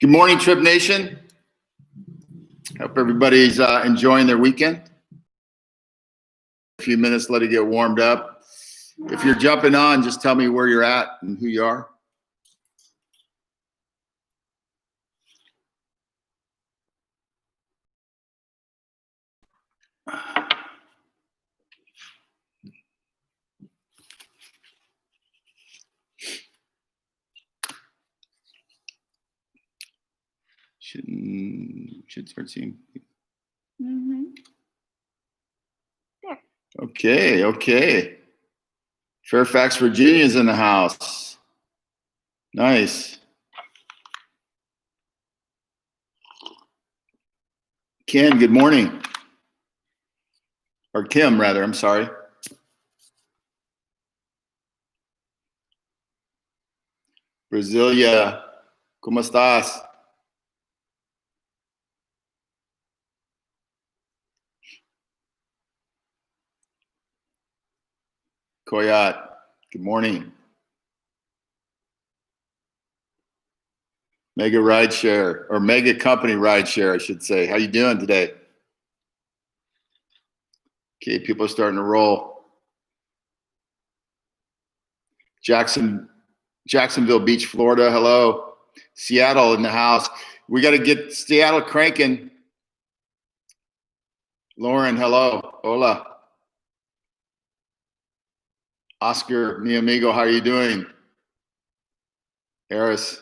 Good morning, Trip Nation. Hope everybody's enjoying their weekend. A few minutes, let it get warmed up. If you're jumping on, just tell me where you're at and who you are. Should start seeing. There. Okay. Fairfax, Virginia's in the house. Nice. Ken, good morning. Or Kim, rather, I'm sorry. Brasilia, ¿cómo estás? Koyat, good morning. Mega Rideshare, or Mega Company Rideshare, I should say. How you doing today? Okay, people are starting to roll. Jacksonville Beach, Florida, hello. Seattle in the house. We got to get Seattle cranking. Lauren, hello. Hola. Oscar, mi amigo, how are you doing? Harris.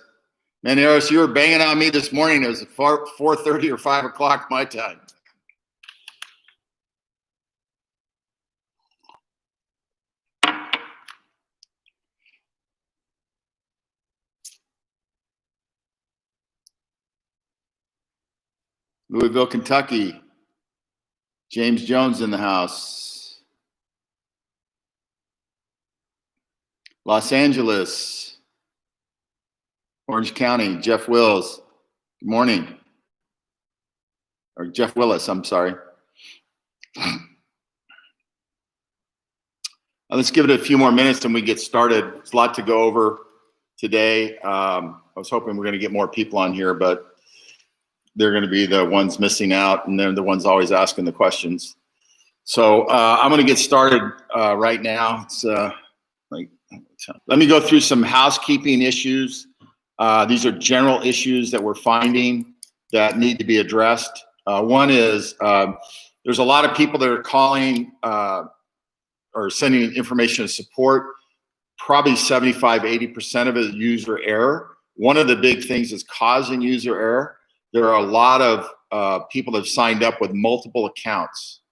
Man, Harris, you were banging on me this morning. It was 4:30 or 5 o'clock my time. Louisville, Kentucky. James Jones in the house. Los Angeles. Orange County, Jeff Wills. Good morning. Or Jeff Willis, I'm sorry. Let's give it a few more minutes and we get started. There's a lot to go over today. I was hoping we're going to get more people on here, but they're going to be the ones missing out, and they're the ones always asking the questions. So I'm going to get started right now. It's let me go through some housekeeping issues. These are general issues that we're finding that need to be addressed. One is there's a lot of people that are calling or sending information to support. Probably 75–80% of it is user error. One of the big things is causing user error. There are a lot of people that have signed up with multiple accounts.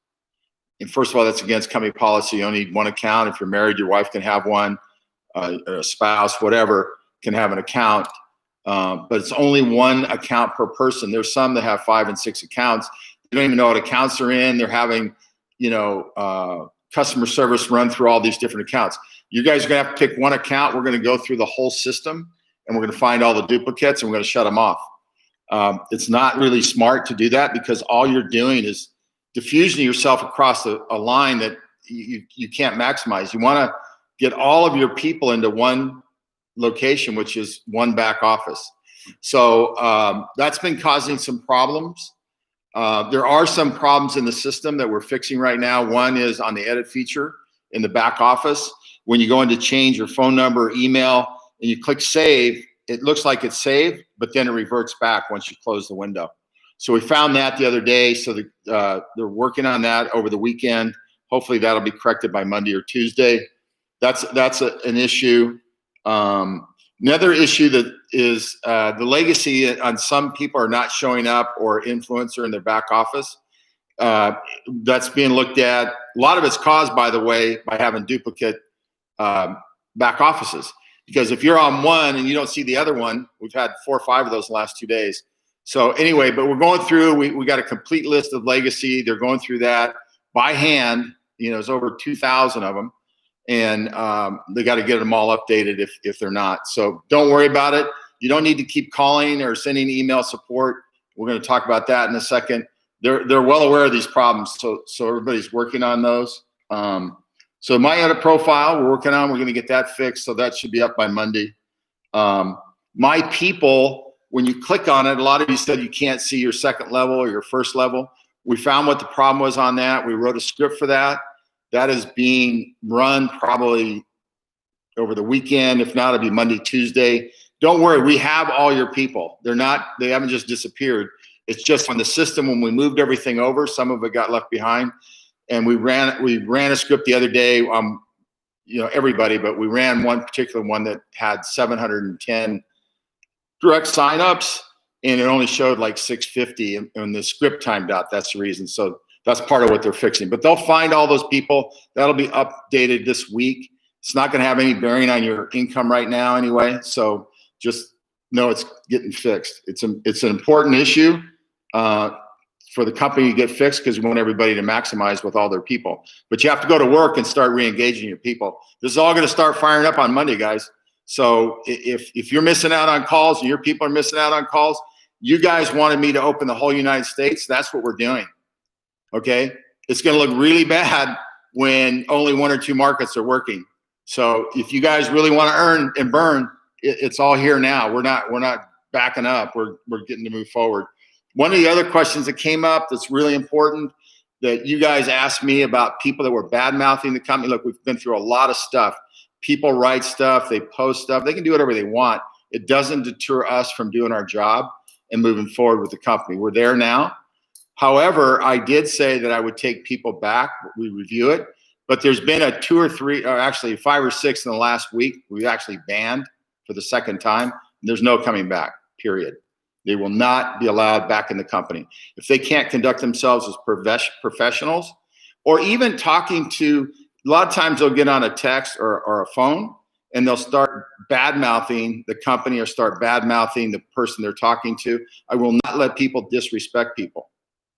And first of all, that's against company policy. You only need one account. If you're married, your wife can have one, a spouse, whatever, can have an account. But it's only one account per person. There's some that have 5 and 6 accounts. They don't even know what accounts they're in. They're having, customer service run through all these different accounts. You guys are gonna have to pick one account. We're gonna go through the whole system and we're gonna find all the duplicates and we're gonna shut them off. It's not really smart to do that because all you're doing is diffusing yourself across a line that you can't maximize. You wanna get all of your people into one location, which is one back office. So that's been causing some problems. There are some problems in the system that we're fixing right now. One is on the edit feature in the back office. When you go in to change your phone number, email, and you click save, it looks like it's saved, but then it reverts back once you close the window. So we found that the other day. So they're working on that over the weekend. Hopefully that'll be corrected by Monday or Tuesday. That's an issue. Another issue that is the legacy on some people are not showing up or influencer in their back office. That's being looked at. A lot of it's caused, by the way, by having duplicate back offices. Because if you're on one and you don't see the other one, we've had 4 or 5 of those the last 2 days. So anyway, but we're going through, we got a complete list of legacy. They're going through that by hand. There's over 2,000 of them. And they got to get them all updated if they're not. So don't worry about it. You don't need to keep calling or sending email support. We're going to talk about that in a second. They're well aware of these problems. So everybody's working on those. So my edit profile, we're working on, we're going to get that fixed. So that should be up by Monday. My people, when you click on it, a lot of you said you can't see your second level or your first level. We found what the problem was on that. We wrote a script for that. That is being run probably over the weekend. If not, it'll be Monday, Tuesday. Don't worry, we have all your people. They haven't just disappeared. It's just on the system, when we moved everything over, some of it got left behind. And we ran a script the other day, everybody, but we ran one particular one that had 710 direct signups, and it only showed like 650, and the script timed out. That's the reason. So that's part of what they're fixing. But they'll find all those people. That'll be updated this week. It's not going to have any bearing on your income right now anyway. So just know it's getting fixed. It's an important issue for the company to get fixed, because we want everybody to maximize with all their people. But you have to go to work and start re-engaging your people. This is all going to start firing up on Monday, guys. So if you're missing out on calls and your people are missing out on calls, you guys wanted me to open the whole United States. That's what we're doing. Okay? It's going to look really bad when only 1 or 2 markets are working. So if you guys really want to earn and burn, it's all here now. We're not backing up. We're getting to move forward. One of the other questions that came up that's really important, that you guys asked me about people that were bad-mouthing the company. Look, we've been through a lot of stuff. People write stuff, they post stuff, they can do whatever they want. It doesn't deter us from doing our job and moving forward with the company. We're there now. However, I did say that I would take people back. We review it, but there's been a 2 or 3, or actually 5 or 6 in the last week. We've actually banned for the second time. There's no coming back, period. They will not be allowed back in the company. If they can't conduct themselves as professionals, or even talking to, a lot of times they'll get on a text or a phone and they'll start bad-mouthing the company or start bad-mouthing the person they're talking to. I will not let people disrespect people.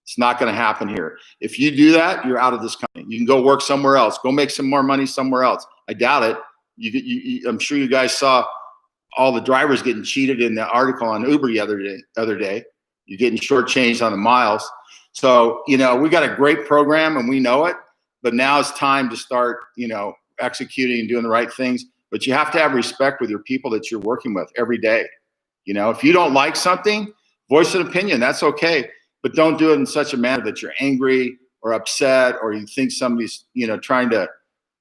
It's not going to happen here. If you do that, you're out of this company. You can go work somewhere else. Go make some more money somewhere else. I doubt it. I'm sure you guys saw all the drivers getting cheated in the article on Uber the other day. You're getting shortchanged on the miles. So, we got a great program and we know it, but now it's time to start, executing and doing the right things. But you have to have respect with your people that you're working with every day. If you don't like something, voice an opinion. That's okay. But don't do it in such a manner that you're angry or upset, or you think somebody's, trying to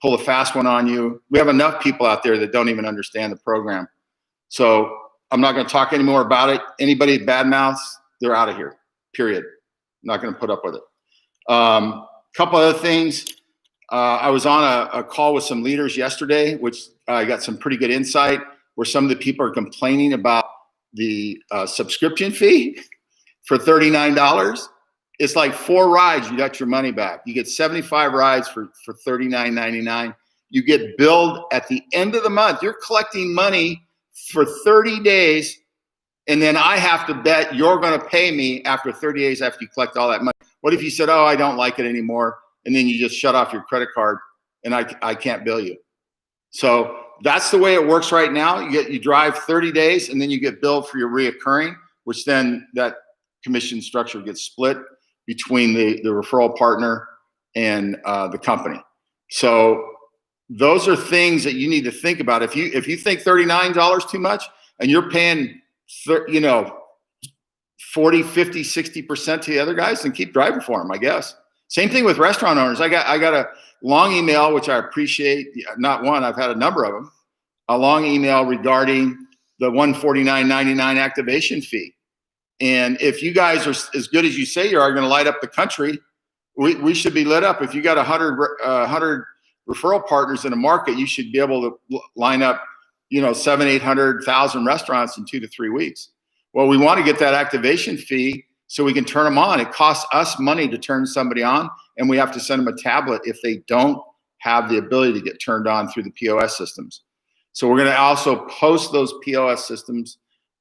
pull a fast one on you. We have enough people out there that don't even understand the program. So I'm not going to talk anymore about it. Anybody badmouths, they're out of here, period. I'm not going to put up with it. Couple other things. I was on a call with some leaders yesterday, which I got some pretty good insight, where some of the people are complaining about the subscription fee for $39. It's like 4 rides, you got your money back. You get 75 rides for $39.99. You get billed at the end of the month. You're collecting money for 30 days, and then I have to bet you're going to pay me after 30 days after you collect all that money. What if you said, oh, I don't like it anymore, and then you just shut off your credit card and I can't bill you? So that's the way it works right now. You drive 30 days and then you get billed for your reoccurring, which then that commission structure gets split between the referral partner and the company. So those are things that you need to think about. If you think $39 too much and you're paying 40, 50, 60% to the other guys, then keep driving for them, I guess. Same thing with restaurant owners. I got a long email, which I appreciate. Not one, I've had a number of them. A long email regarding the $149.99 activation fee. And if you guys are as good as you say you are going to light up the country, we should be lit up. If you got 100 referral partners in a market, you should be able to line up, 700, 800, 1,000 restaurants in 2 to 3 weeks. Well, we want to get that activation fee so we can turn them on. It costs us money to turn somebody on, and we have to send them a tablet if they don't have the ability to get turned on through the POS systems. So we're going to also post those POS systems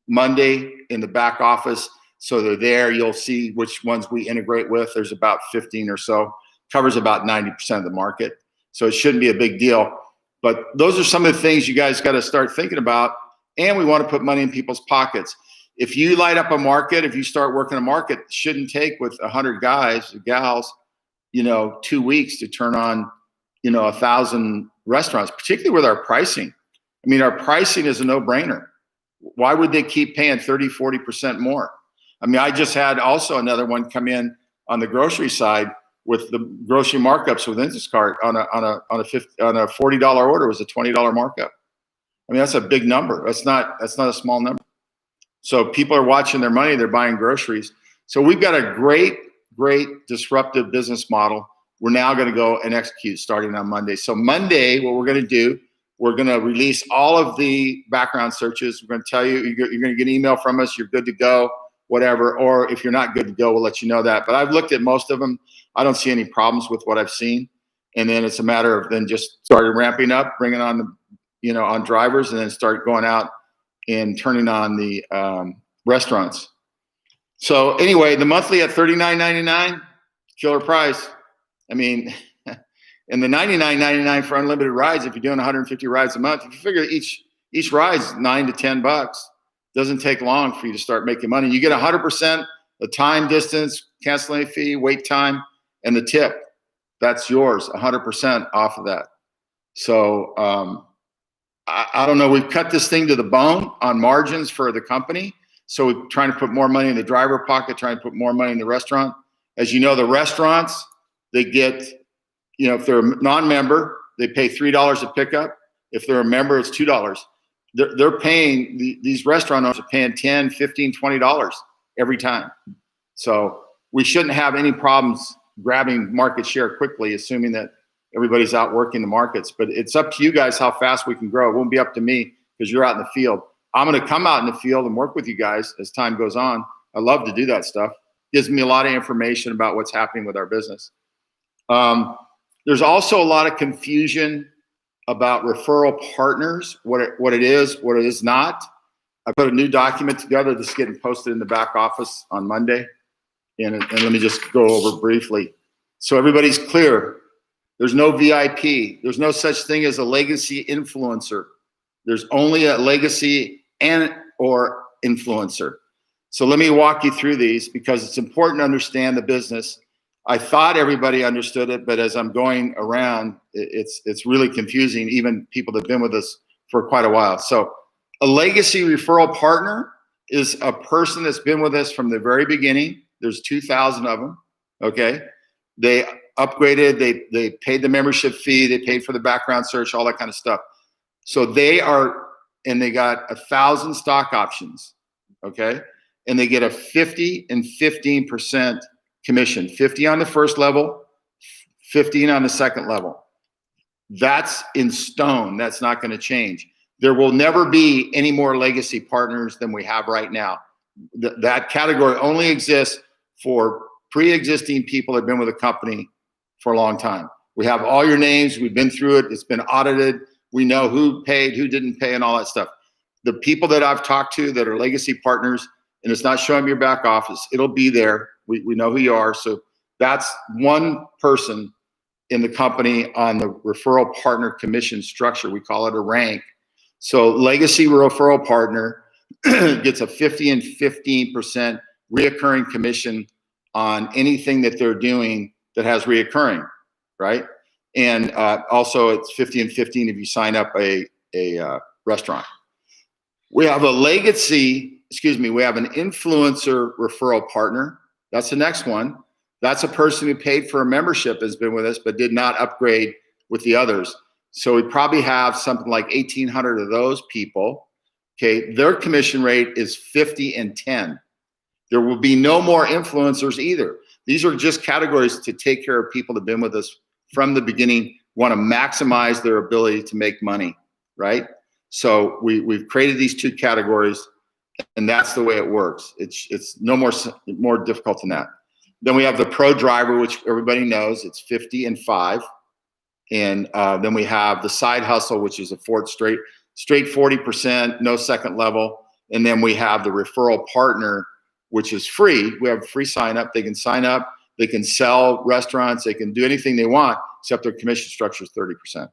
Monday in the back office. So they're there. You'll see which ones we integrate with. There's about 15 or so. Covers about 90% of the market. So it shouldn't be a big deal. But those are some of the things you guys got to start thinking about. And we want to put money in people's pockets. If you light up a market, if you start working a market, it shouldn't take with 100 guys or gals, 2 weeks to turn on, 1,000 restaurants, particularly with our pricing. I mean, our pricing is a no-brainer. Why would they keep paying 30, 40% more? I mean, I just had also another one come in on the grocery side with the grocery markups with Instacart on a $40 order was a $20 markup. I mean, that's a big number. That's not a small number. So people are watching their money. They're buying groceries. So we've got a great disruptive business model. We're now going to go and execute starting on Monday. So Monday, what we're going to do, we're going to release all of the background searches. We're going to tell you, you're going to get an email from us. You're good to go, whatever. Or if you're not good to go, we'll let you know that. But I've looked at most of them. I don't see any problems with what I've seen. And then it's a matter of then just started ramping up, bringing on the, on drivers, and then start going out and turning on the restaurants. So anyway, the monthly at $39.99, killer price. I mean, and the $99.99 for unlimited rides, if you're doing 150 rides a month, if you figure each ride's $9 to $10, doesn't take long for you to start making money. You get 100% the time, distance, cancellation fee, wait time, and the tip. That's yours, 100% off of that. So I don't know. We've cut this thing to the bone on margins for the company. So we're trying to put more money in the driver pocket, trying to put more money in the restaurant. As you know, the restaurants, they get, if they're a non-member, they pay $3 a pickup. If they're a member, it's $2. They're paying, these restaurant owners are paying $10, $15, $20 every time. So we shouldn't have any problems grabbing market share quickly, assuming that everybody's out working the markets. But it's up to you guys how fast we can grow. It won't be up to me because you're out in the field. I'm going to come out in the field and work with you guys as time goes on. I love to do that stuff. Gives me a lot of information about what's happening with our business. There's also a lot of confusion about referral partners, what it is, what it is not. I put a new document together that's getting posted in the back office on Monday. And let me just go over briefly. So everybody's clear. There's no VIP. There's no such thing as a legacy influencer. There's only a legacy and or influencer. So let me walk you through these because it's important to understand the business. I thought everybody understood it, but as I'm going around, it's really confusing, even people that have been with us for quite a while. So a legacy referral partner is a person that's been with us from the very beginning. There's 2,000 of them, okay? They upgraded, they paid the membership fee, they paid for the background search, all that kind of stuff. So they got 1,000 stock options, okay? And they get a 50 and 15% commission, 50 on the first level, 15 on the second level. That's in stone. That's not going to change. There will never be any more legacy partners than we have right now. That category only exists for pre-existing people that have been with a company for a long time. We have all your names. We've been through it. It's been audited. We know who paid, who didn't pay, and all that stuff. The people that I've talked to that are legacy partners, and it's not showing me your back office, it'll be there. We know who you are. So that's one person in the company on the referral partner commission structure. We call it a rank. So legacy referral partner gets a 50 and 15% reoccurring commission on anything that they're doing that has reoccurring, right? And also it's 50 and 15 if you sign up a restaurant. We have an influencer referral partner. That's the next one. That's a person who paid for a membership, has been with us, but did not upgrade with the others. So we probably have something like 1,800 of those people. Okay, their commission rate is 50 and 10. There will be no more influencers either. These are just categories to take care of people that have been with us from the beginning, want to maximize their ability to make money, right? So we've created these two categories, and that's the way it works. It's no more difficult than that. Then we have the pro driver, which everybody knows. It's 50 and 5. And then we have the side hustle, which is a straight 40%, no second level. And then we have the referral partner, which is free. We have free sign up. They can sign up. They can sell restaurants. They can do anything they want, except their commission structure is 30%.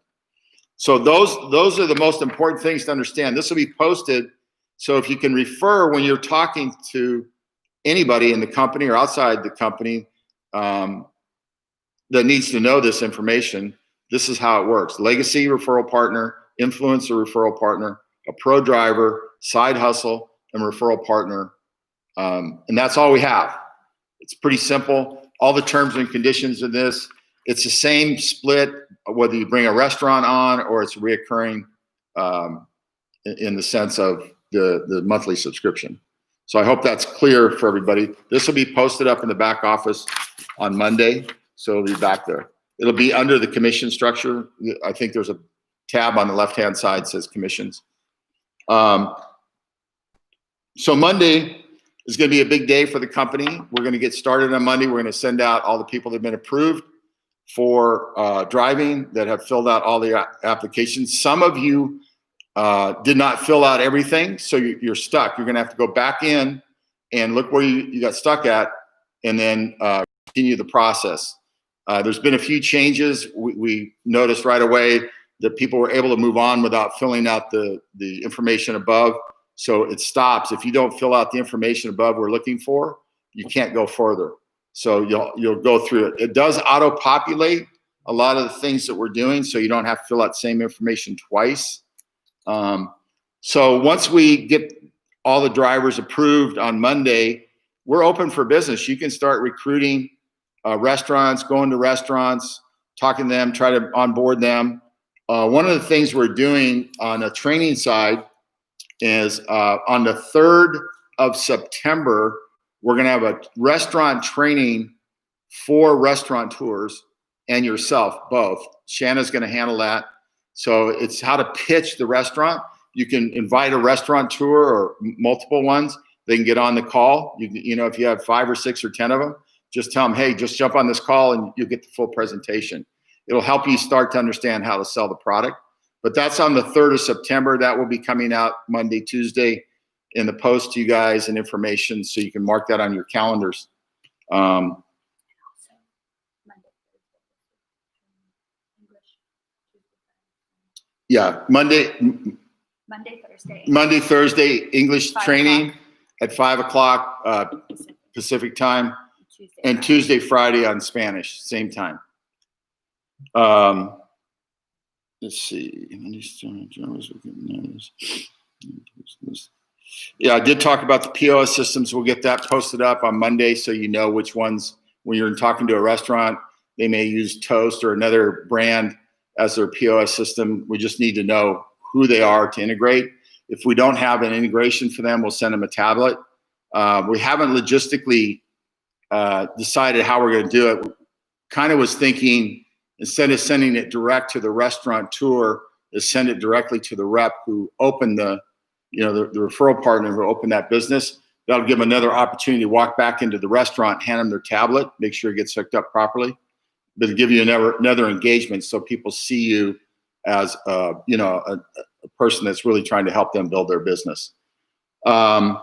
So those are the most important things to understand. This will be posted. So if you can refer when you're talking to anybody in the company or outside the company that needs to know this information, this is how it works. Legacy referral partner, influencer referral partner, a pro driver, side hustle, and referral partner. And that's all we have. It's pretty simple. All the terms and conditions of this, it's the same split, whether you bring a restaurant on or it's reoccurring in the sense of the monthly subscription. So I hope that's clear for everybody. This will be posted up in the back office on Monday, so it'll be back there. It'll be under the commission structure. I think there's a tab on the left-hand side that says commissions. So Monday is going to be a big day for the company. We're going to get started on Monday. We're going to send out all the people that have been approved for driving, that have filled out all the applications. Some of you did not fill out everything, so you're stuck. You're going to have to go back in and look where you got stuck at, and then continue the process. There's been a few changes. We noticed right away that people were able to move on without filling out the information above. So it stops. If you don't fill out the information above we're looking for, you can't go further. So you'll go through it. It does auto-populate a lot of the things that we're doing, so you don't have to fill out the same information twice. So once we get all the drivers approved on Monday, we're open for business. You can start recruiting restaurants, going to restaurants, talking to them, try to onboard them. One of the things we're doing on a training side is on the 3rd of September, we're going to have a restaurant training for restaurateurs and yourself, both. Shanna's going to handle that. So it's how to pitch the restaurant. You can invite a restaurateur or multiple ones. They can get on the call. You know, if you have 5 or 6 or 10 of them, just tell them, hey, just jump on this call and you'll get the full presentation. It'll help you start to understand how to sell the product. But that's on the 3rd of September. That will be coming out Monday, Tuesday in the post to you guys and information, so you can mark that on your calendars. Yeah, Monday, Thursday, English training at 5 o'clock Pacific time, and Tuesday, Friday on Spanish, same time. Let's see. Yeah, I did talk about the POS systems. We'll get that posted up on Monday, so you know which ones, when you're talking to a restaurant, they may use Toast or another brand as their POS system. We just need to know who they are to integrate. If we don't have an integration for them, we'll send them a tablet. We haven't logistically decided how we're going to do it. Kind of was thinking, instead of sending it direct to the restaurateur, is send it directly to the rep who opened the referral partner who opened that business. That'll give them another opportunity to walk back into the restaurant, hand them their tablet, make sure it gets hooked up properly. But it'll give you another engagement, so people see you as a person that's really trying to help them build their business. Couple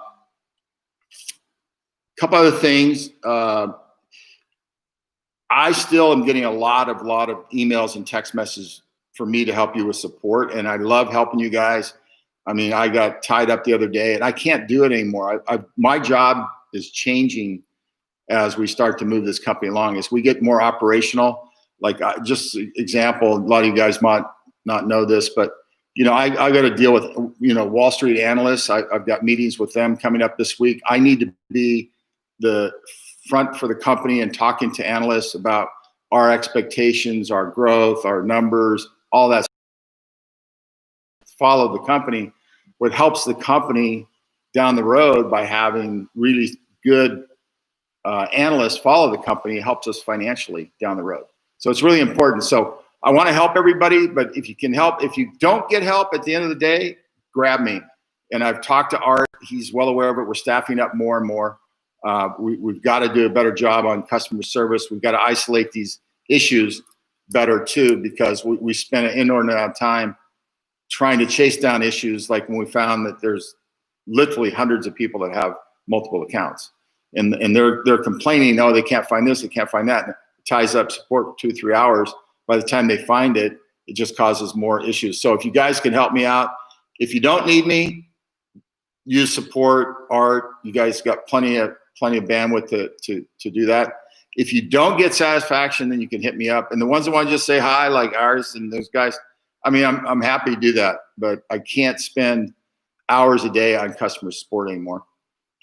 other things. I still am getting a lot of emails and text messages for me to help you with support, and I love helping you guys. I mean, I got tied up the other day, and I can't do it anymore. My job is changing as we start to move this company along. As we get more operational, like just example, a lot of you guys might not know this, but I got to deal with Wall Street analysts. I've got meetings with them coming up this week. I need to be the front for the company and talking to analysts about our expectations, our growth, our numbers, all that. Follow the company. What helps the company down the road by having really good analysts follow the company helps us financially down the road. So it's really important. So I want to help everybody, but if you can help, if you don't get help at the end of the day, grab me. And I've talked to Art. He's well aware of it. We're staffing up more and more. We've got to do a better job on customer service. We've got to isolate these issues better too, because we spend an inordinate amount of time trying to chase down issues, like when we found that there's literally hundreds of people that have multiple accounts, and they're complaining, oh, they can't find this, they can't find that. And it ties up support for 2 or 3 hours. By the time they find it, it just causes more issues. So if you guys can help me out, if you don't need me, use support, Art. You guys got plenty of bandwidth to do that. If you don't get satisfaction, then you can hit me up. And the ones that want to just say hi, like ours and those guys, I mean, I'm happy to do that, but I can't spend hours a day on customer support anymore.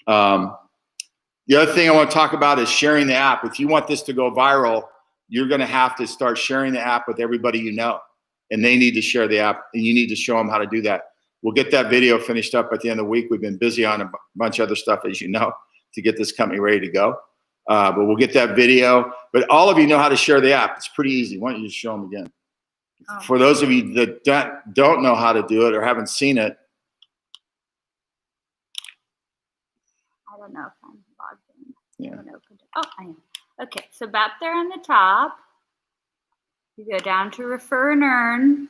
The other thing I want to talk about is sharing the app. If you want this to go viral, you're going to have to start sharing the app with everybody you know, and they need to share the app, and you need to show them how to do that. We'll get that video finished up at the end of the week. We've been busy on a bunch of other stuff, as you know, to get this company ready to go. But we'll get that video. But all of you know how to share the app. It's pretty easy. Why don't you just show them again? Oh. For those of you that don't know how to do it or haven't seen it. I don't know if I'm logged in. Yeah. Oh, I am. Okay, so back there on the top, you go down to refer and earn.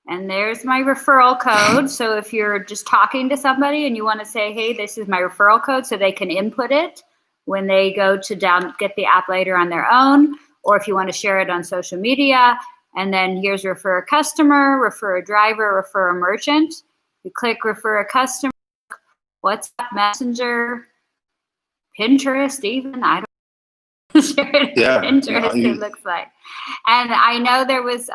And there's my referral code. So if you're just talking to somebody and you want to say, hey, this is my referral code, so they can input it when they go to get the app later on their own, or if you want to share it on social media. And then here's refer a customer, refer a driver, refer a merchant. You click refer a customer, WhatsApp, Messenger, Pinterest, even. I don't share it yeah, Pinterest, it looks like. And I know there was,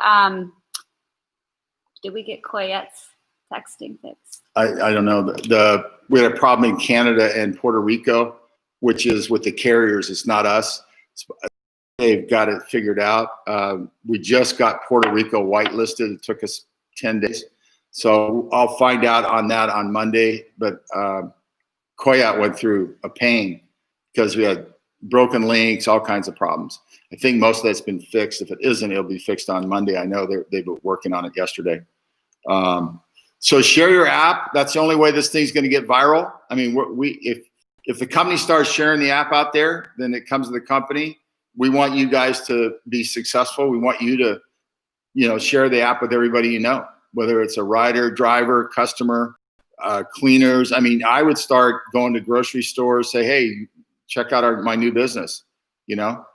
did we get Coyette's texting fixed? I don't know. We had a problem in Canada and Puerto Rico, which is with the carriers. It's not us. They've got it figured out. We just got Puerto Rico whitelisted. It took us 10 days. So I'll find out on that on Monday. But Coyote went through a pain because we had broken links, all kinds of problems. I think most of that's been fixed. If it isn't, it'll be fixed on Monday. I know they've been working on it yesterday. So share your app. That's the only way this thing's going to get viral. I mean, if the company starts sharing the app out there, then it comes to the company. We want you guys to be successful. We want you to, share the app with everybody you know, whether it's a rider, driver, customer, cleaners. I mean, I would start going to grocery stores, say, hey, check out my new business.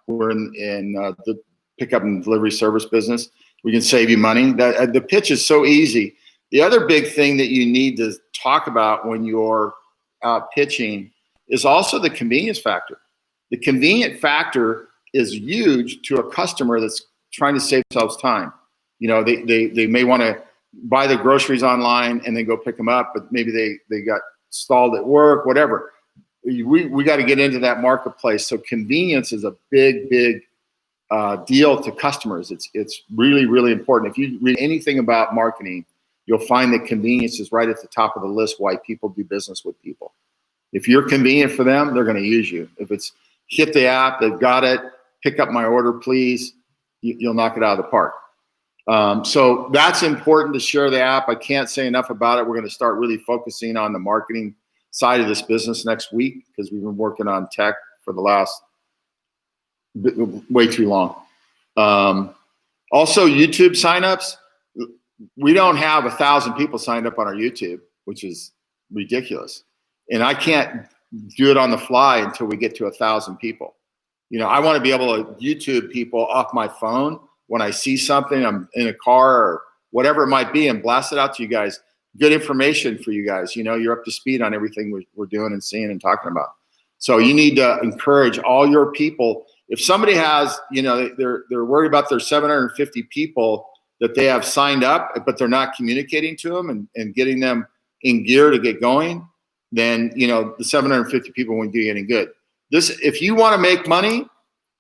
We're in the pickup and delivery service business. We can save you money. The pitch is so easy. The other big thing that you need to talk about when you're out pitching is also the convenience factor. The convenient factor is huge to a customer that's trying to save themselves time. They may want to buy the groceries online and then go pick them up, but maybe they got stalled at work, whatever. We got to get into that marketplace. So convenience is a big deal to customers. It's really, really important. If you read anything about marketing, you'll find that convenience is right at the top of the list why people do business with people. If you're convenient for them, they're going to use you. If it's hit the app, they've got it, pick up my order, please, you'll knock it out of the park. So that's important to share the app. I can't say enough about it. We're going to start really focusing on the marketing side of this business next week because we've been working on tech for the last way too long. Also, YouTube signups. We don't have 1,000 people signed up on our YouTube, which is ridiculous. And I can't do it on the fly until we get to 1,000 people. I want to be able to YouTube people off my phone when I see something, I'm in a car or whatever it might be, and blast it out to you guys. Good information for you guys. You're up to speed on everything we're doing and seeing and talking about. So you need to encourage all your people. If somebody has, they're worried about their 750 people that they have signed up, but they're not communicating to them and getting them in gear to get going, then, the 750 people won't do you any good. If you want to make money,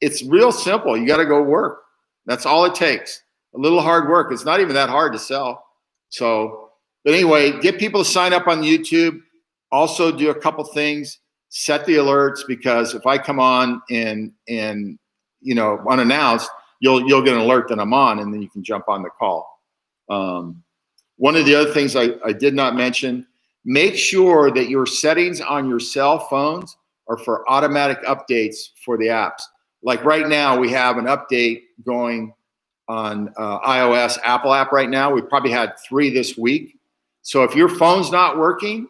it's real simple. You got to go work. That's all it takes. A little hard work. It's not even that hard to sell. So, but anyway, get people to sign up on YouTube. Also do a couple things. Set the alerts, because if I come on and unannounced, you'll get an alert that I'm on, and then you can jump on the call. One of the other things I did not mention, make sure that your settings on your cell phones are for automatic updates for the apps. Like right now, we have an update going on iOS, Apple app right now. We probably had 3 this week. So if your phone's not working,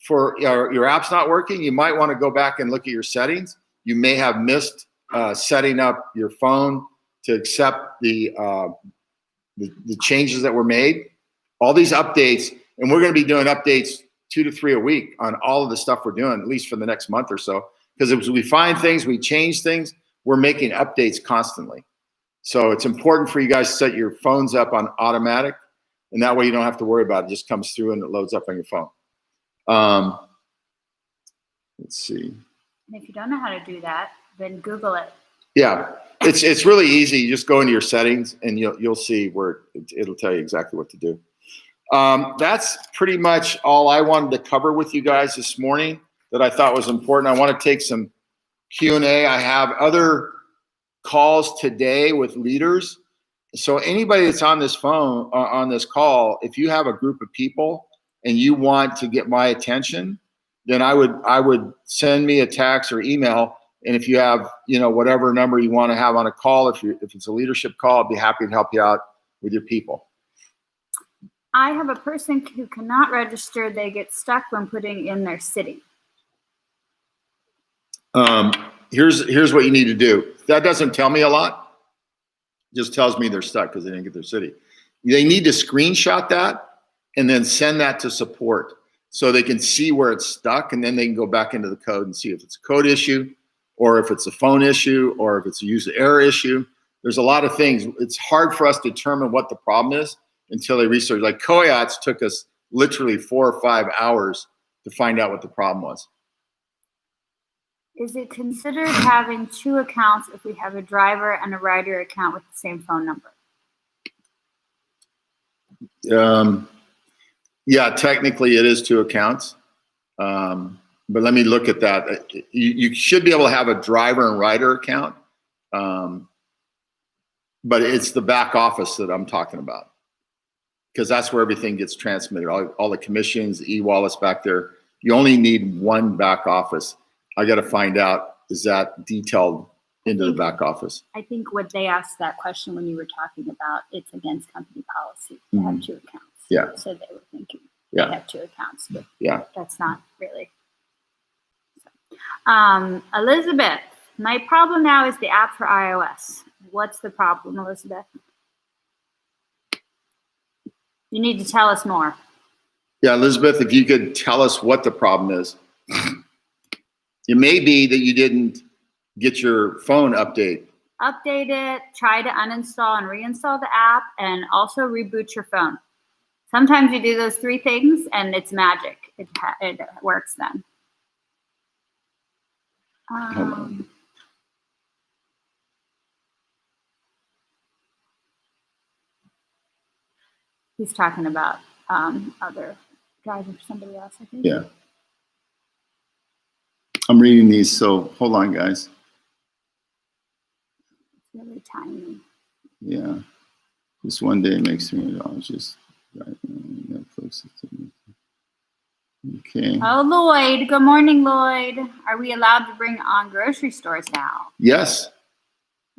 your app's not working, you might want to go back and look at your settings. You may have missed setting up your phone to accept the changes that were made. All these updates, and we're going to be doing updates 2 to 3 a week on all of the stuff we're doing, at least for the next month or so. Because as we find things, we change things, we're making updates constantly. So it's important for you guys to set your phones up on automatic. And that way you don't have to worry about it. It just comes through and it loads up on your phone. Let's see. And if you don't know how to do that, then Google it. Yeah, it's really easy. You just go into your settings and you'll see where it'll tell you exactly what to do. That's pretty much all I wanted to cover with you guys this morning that I thought was important. I want to take some Q&A. I have other calls today with leaders. So anybody that's on this phone, on this call, if you have a group of people and you want to get my attention, then I would send me a text or email. And if you have, whatever number you want to have on a call, if it's a leadership call, I'd be happy to help you out with your people. I have a person who cannot register. They get stuck when putting in their city. Here's what you need to do. That doesn't tell me a lot. It just tells me they're stuck because they didn't get their city. They need to screenshot that and then send that to support so they can see where it's stuck, and then they can go back into the code and see if it's a code issue or if it's a phone issue or if it's a user error issue. There's a lot of things. It's hard for us to determine what the problem is until they research. Like Coyotes took us literally 4 or 5 hours to find out what the problem was. Is it considered having 2 accounts if we have a driver and a rider account with the same phone number? Yeah, technically it is 2 accounts. But let me look at that. You should be able to have a driver and rider account. But it's the back office that I'm talking about, because that's where everything gets transmitted. All the commissions, the e-wallets back there. You only need one back office. I got to find out, is that detailed into the back office? I think what they asked that question when you were talking about, it's against company policy to have 2 accounts. Yeah. So they were thinking they have 2 accounts, but that's not really. So. Elizabeth, my problem now is the app for iOS. What's the problem, Elizabeth? You need to tell us more. Yeah, Elizabeth, if you could tell us what the problem is. It may be that you didn't get your phone update. Update it, try to uninstall and reinstall the app, and also reboot your phone. Sometimes you do those 3 things and it's magic. It works then. Hold on. He's talking about other driving for somebody else, I think. Yeah. I'm reading these, so hold on, guys. It's really tiny. Yeah. Just one day makes $3 just Netflix. Okay. Oh, Lloyd. Good morning, Lloyd. Are we allowed to bring on grocery stores now? Yes.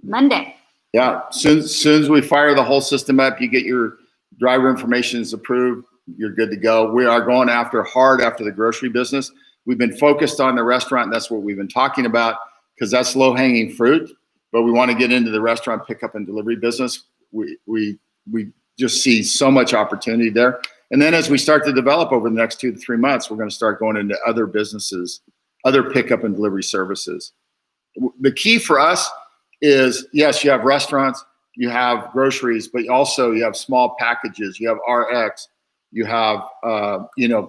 Monday. Yeah. Soon as we fire the whole system up, you get your driver information is approved, you're good to go. We are going hard after the grocery business. We've been focused on the restaurant, and that's what we've been talking about, because that's low-hanging fruit. But we want to get into the restaurant pickup and delivery business. We just see so much opportunity there. And then as we start to develop over the next 2 to 3 months, we're going to start going into other businesses, other pickup and delivery services. The key for us is, yes, you have restaurants, you have groceries, but also you have small packages, you have RX, you have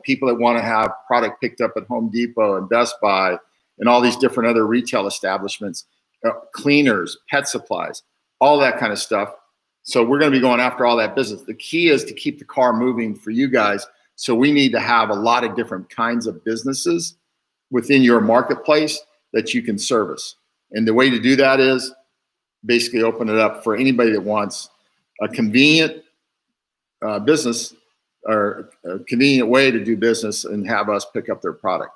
people that want to have product picked up at Home Depot and Best Buy and all these different other retail establishments, cleaners, pet supplies, all that kind of stuff. So we're going to be going after all that business. The key is to keep the car moving for you guys. So we need to have a lot of different kinds of businesses within your marketplace that you can service. And the way to do that is basically open it up for anybody that wants a convenient business or a convenient way to do business and have us pick up their product.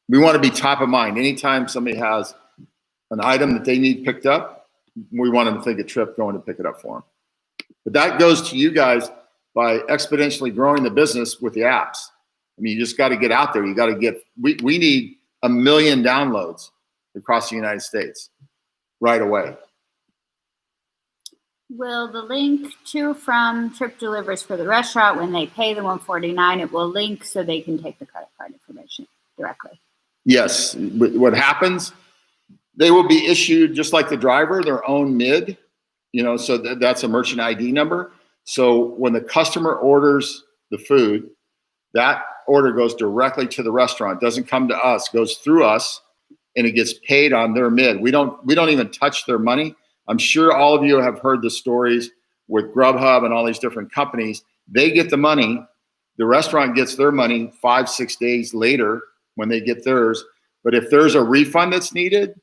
We want to be top of mind. Anytime somebody has an item that they need picked up, we want them to think a trip going to pick it up for them. But that goes to you guys by exponentially growing the business with the apps. I mean, you just got to get out there. You got to get, we need 1 million downloads across the United States right away. Will the link to from Trip Delivers for the restaurant, when they pay the $149, it will link so they can take the credit card information directly? Yes. What happens, they will be issued, just like the driver, their own MID, so that's a merchant ID number. So when the customer orders the food, that order goes directly to the restaurant, doesn't come to us, goes through us, and it gets paid on their mid. We don't even touch their money. I'm sure all of you have heard the stories with Grubhub and all these different companies. They get the money. The restaurant gets their money 5-6 days later when they get theirs. But if there's a refund that's needed,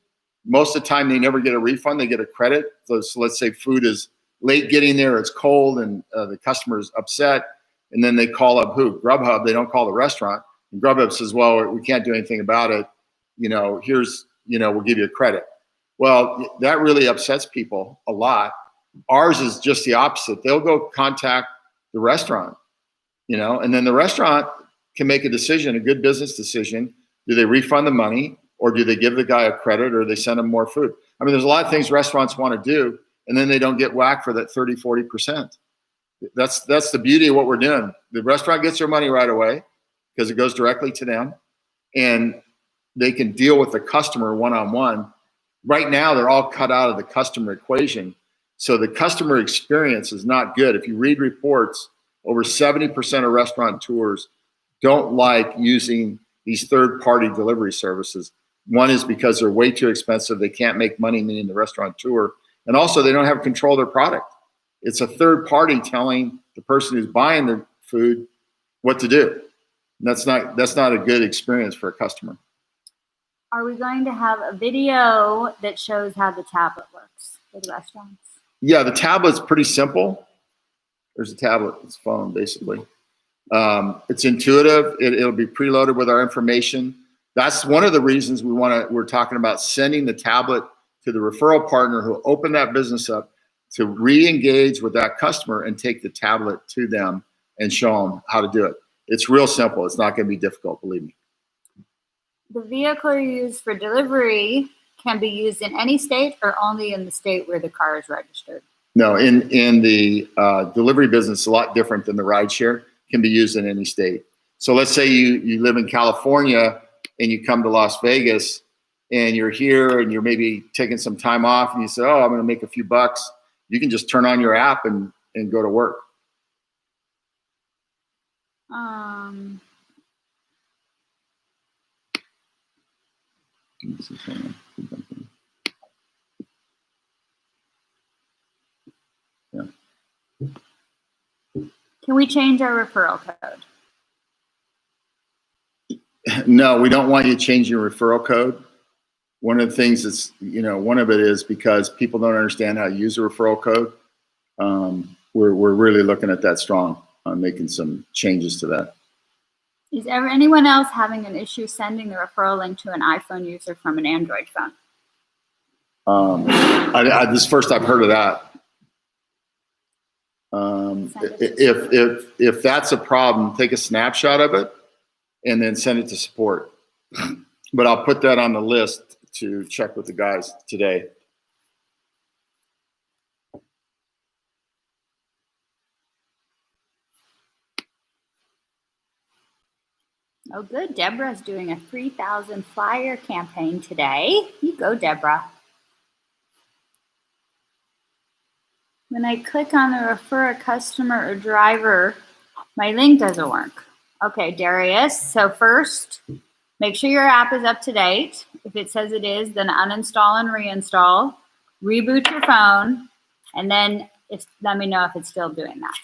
most of the time they never get a refund. They get a credit. So let's say food is late getting there, it's cold, and the customer's upset. And then they call up who? Grubhub. They don't call the restaurant. And Grubhub says, well, we can't do anything about it. We'll give you a credit. Well, that really upsets people a lot. Ours is just the opposite. They'll go contact the restaurant, and then the restaurant can make a decision, a good business decision. Do they refund the money, or do they give the guy a credit, or they send him more food? I mean, there's a lot of things restaurants want to do, and then they don't get whacked for that 30-40%. That's the beauty of what we're doing. The restaurant gets their money right away because it goes directly to them, and they can deal with the customer one-on-one. Right now, they're all cut out of the customer equation. So the customer experience is not good. If you read reports, over 70% of restaurateurs don't like using these third-party delivery services. One is because they're way too expensive. They can't make money, meaning the restaurateur. And also, they don't have control of their product. It's a third party telling the person who's buying the food what to do. And that's not a good experience for a customer. Are we going to have a video that shows how the tablet works for the restaurants? Yeah, the tablet's pretty simple. There's a tablet, it's a phone, basically. It's intuitive. It'll be preloaded with our information. That's one of the reasons we're talking about sending the tablet to the referral partner who opened that business up to re-engage with that customer and take the tablet to them and show them how to do it. It's real simple. It's not going to be difficult, believe me. The vehicle you use for delivery can be used in any state or only in the state where the car is registered? No, in the delivery business, a lot different than the rideshare, can be used in any state. So let's say you live in California and you come to Las Vegas and you're here and you're maybe taking some time off and you say, oh, I'm going to make a few bucks. You can just turn on your app and go to work. Yeah. Can we change our referral code? No, we don't want you changing your referral code. One of the things that's, one of it is because people don't understand how to use a referral code. We're really looking at that strong on making some changes to that. Is anyone else having an issue sending the referral link to an iPhone user from an Android phone? This is first I've heard of that. If that's a problem, take a snapshot of it and then send it to support. But I'll put that on the list to check with the guys today. Oh, good. Deborah's doing a 3,000 flyer campaign today. You go, Deborah. When I click on the refer a customer or driver, my link doesn't work. Okay, Darius. So first, make sure your app is up to date. If it says it is, then uninstall and reinstall. Reboot your phone, and then let me know if it's still doing that.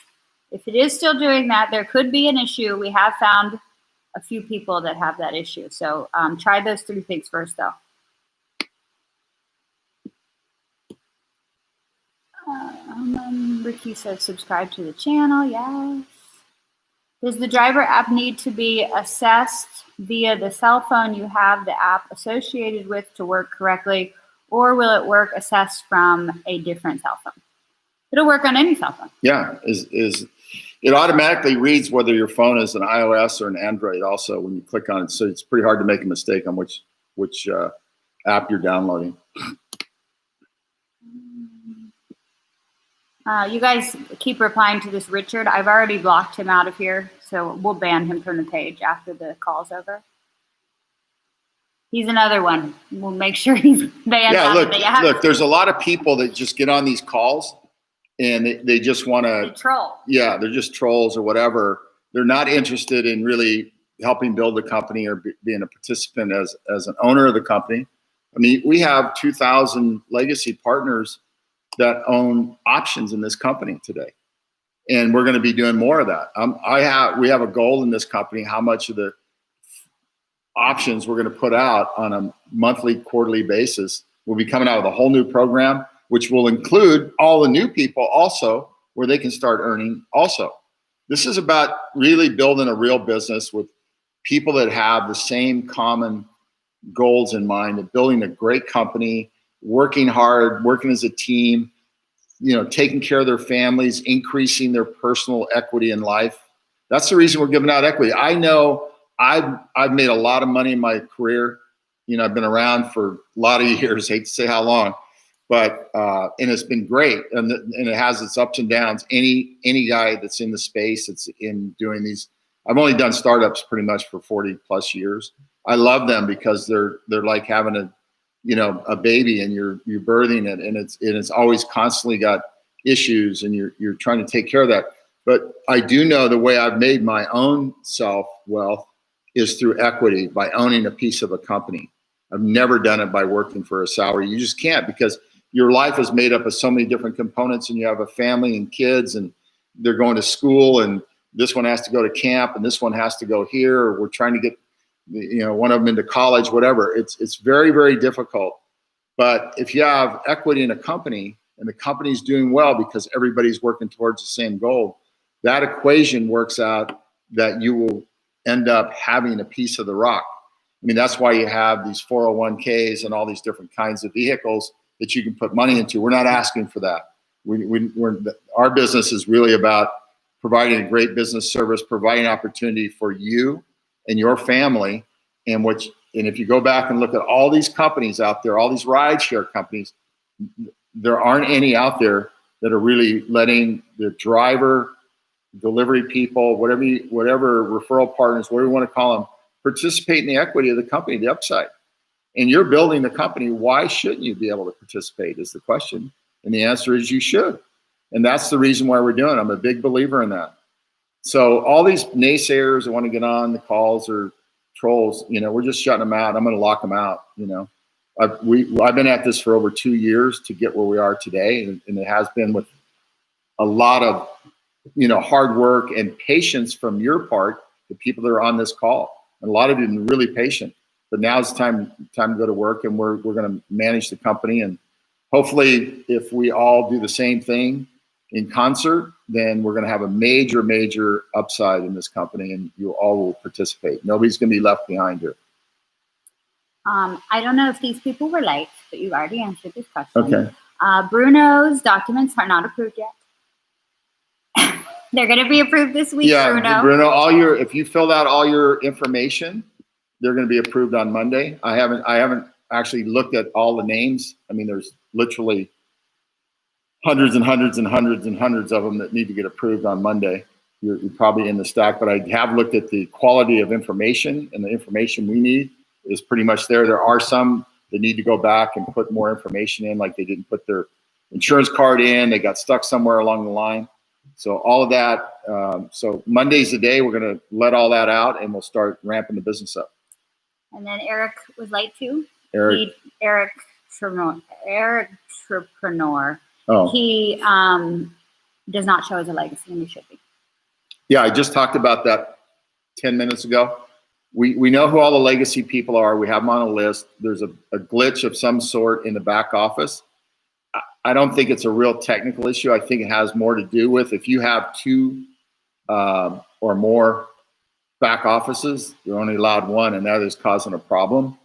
If it is still doing that, there could be an issue. We have found a few people that have that issue. So try those 3 things first, though. Ricky says subscribe to the channel. Yes. Does the driver app need to be assessed via the cell phone you have the app associated with to work correctly, or will it work assessed from a different cell phone? It'll work on any cell phone. Yeah, it automatically reads whether your phone is an iOS or an Android also when you click on it. So it's pretty hard to make a mistake on which app you're downloading. You guys keep replying to this Richard. I've already blocked him out of here, so we'll ban him from the page after the call's over. He's another one. We'll make sure he's banned. Yeah, look, there's a lot of people that just get on these calls and they just want They to, troll. yeah, they're just trolls or whatever. They're not interested in really helping build the company or being a participant as an owner of the company. I mean, we have 2,000 legacy partners that own options in this company today. And we're going to be doing more of that. We have a goal in this company, how much of the options we're going to put out on a monthly, quarterly basis. We'll be coming out with a whole new program, which will include all the new people also, where they can start earning also. This is about really building a real business with people that have the same common goals in mind of building a great company, working hard, working as a team, taking care of their families, increasing their personal equity in life. That's the reason we're giving out equity. I know I've made a lot of money in my career. I've been around for a lot of years, hate to say how long, but and it's been great, and it has its ups and downs. Any guy that's in the space that's in doing these, I've only done startups pretty much for 40 plus years. I love them because they're like having a baby, and you're birthing it, and it's always constantly got issues, and you're trying to take care of that. But I do know the way I've made my own self-wealth is through equity, by owning a piece of a company. I've never done it by working for a salary. You just can't, because your life is made up of so many different components, and you have a family and kids, and they're going to school, and this one has to go to camp, and this one has to go here, or we're trying to get one of them into college, whatever. It's very, very difficult. But if you have equity in a company, and the company's doing well because everybody's working towards the same goal, that equation works out that you will end up having a piece of the rock. I mean, that's why you have these 401ks and all these different kinds of vehicles that you can put money into. We're not asking for that. Our business is really about providing a great business service, providing opportunity for you and your family. And if you go back and look at all these companies out there, all these rideshare companies, there aren't any out there that are really letting the driver, delivery people, whatever referral partners, whatever you want to call them, participate in the equity of the company, the upside. And you're building the company. Why shouldn't you be able to participate is the question. And the answer is you should. And that's the reason why we're doing it. I'm a big believer in that. So all these naysayers that want to get on the calls or trolls, we're just shutting them out. I'm going to lock them out. I've been at this for over 2 years to get where we are today. And it has been with a lot of, hard work and patience from your part, the people that are on this call. And a lot of you have been really patient. But now it's time to go to work, and we're going to manage the company. And hopefully, if we all do the same thing in concert, then we're going to have a major, major upside in this company, and you all will participate. Nobody's going to be left behind here. I don't know if these people were late, but you've already answered this question. Okay. Bruno's documents are not approved yet. They're going to be approved this week, yeah, Bruno, if you filled out all your information, they're going to be approved on Monday. I haven't actually looked at all the names. I mean, there's literally hundreds and hundreds and hundreds and hundreds of them that need to get approved on Monday. You're probably in the stack, but I have looked at the quality of information, and the information we need is pretty much there. There are some that need to go back and put more information in, like they didn't put their insurance card in, they got stuck somewhere along the line. So all of that. So Monday's the day we're going to let all that out, and we'll start ramping the business up. And then Eric was late too. Eric Entrepreneur. Oh. He does not show as a legacy, and he should be. Yeah, I just talked about that 10 minutes ago. We know who all the legacy people are. We have them on a list. There's a glitch of some sort in the back office. I don't think it's a real technical issue. I think it has more to do with if you have two or more back offices, you're only allowed one, and that is causing a problem.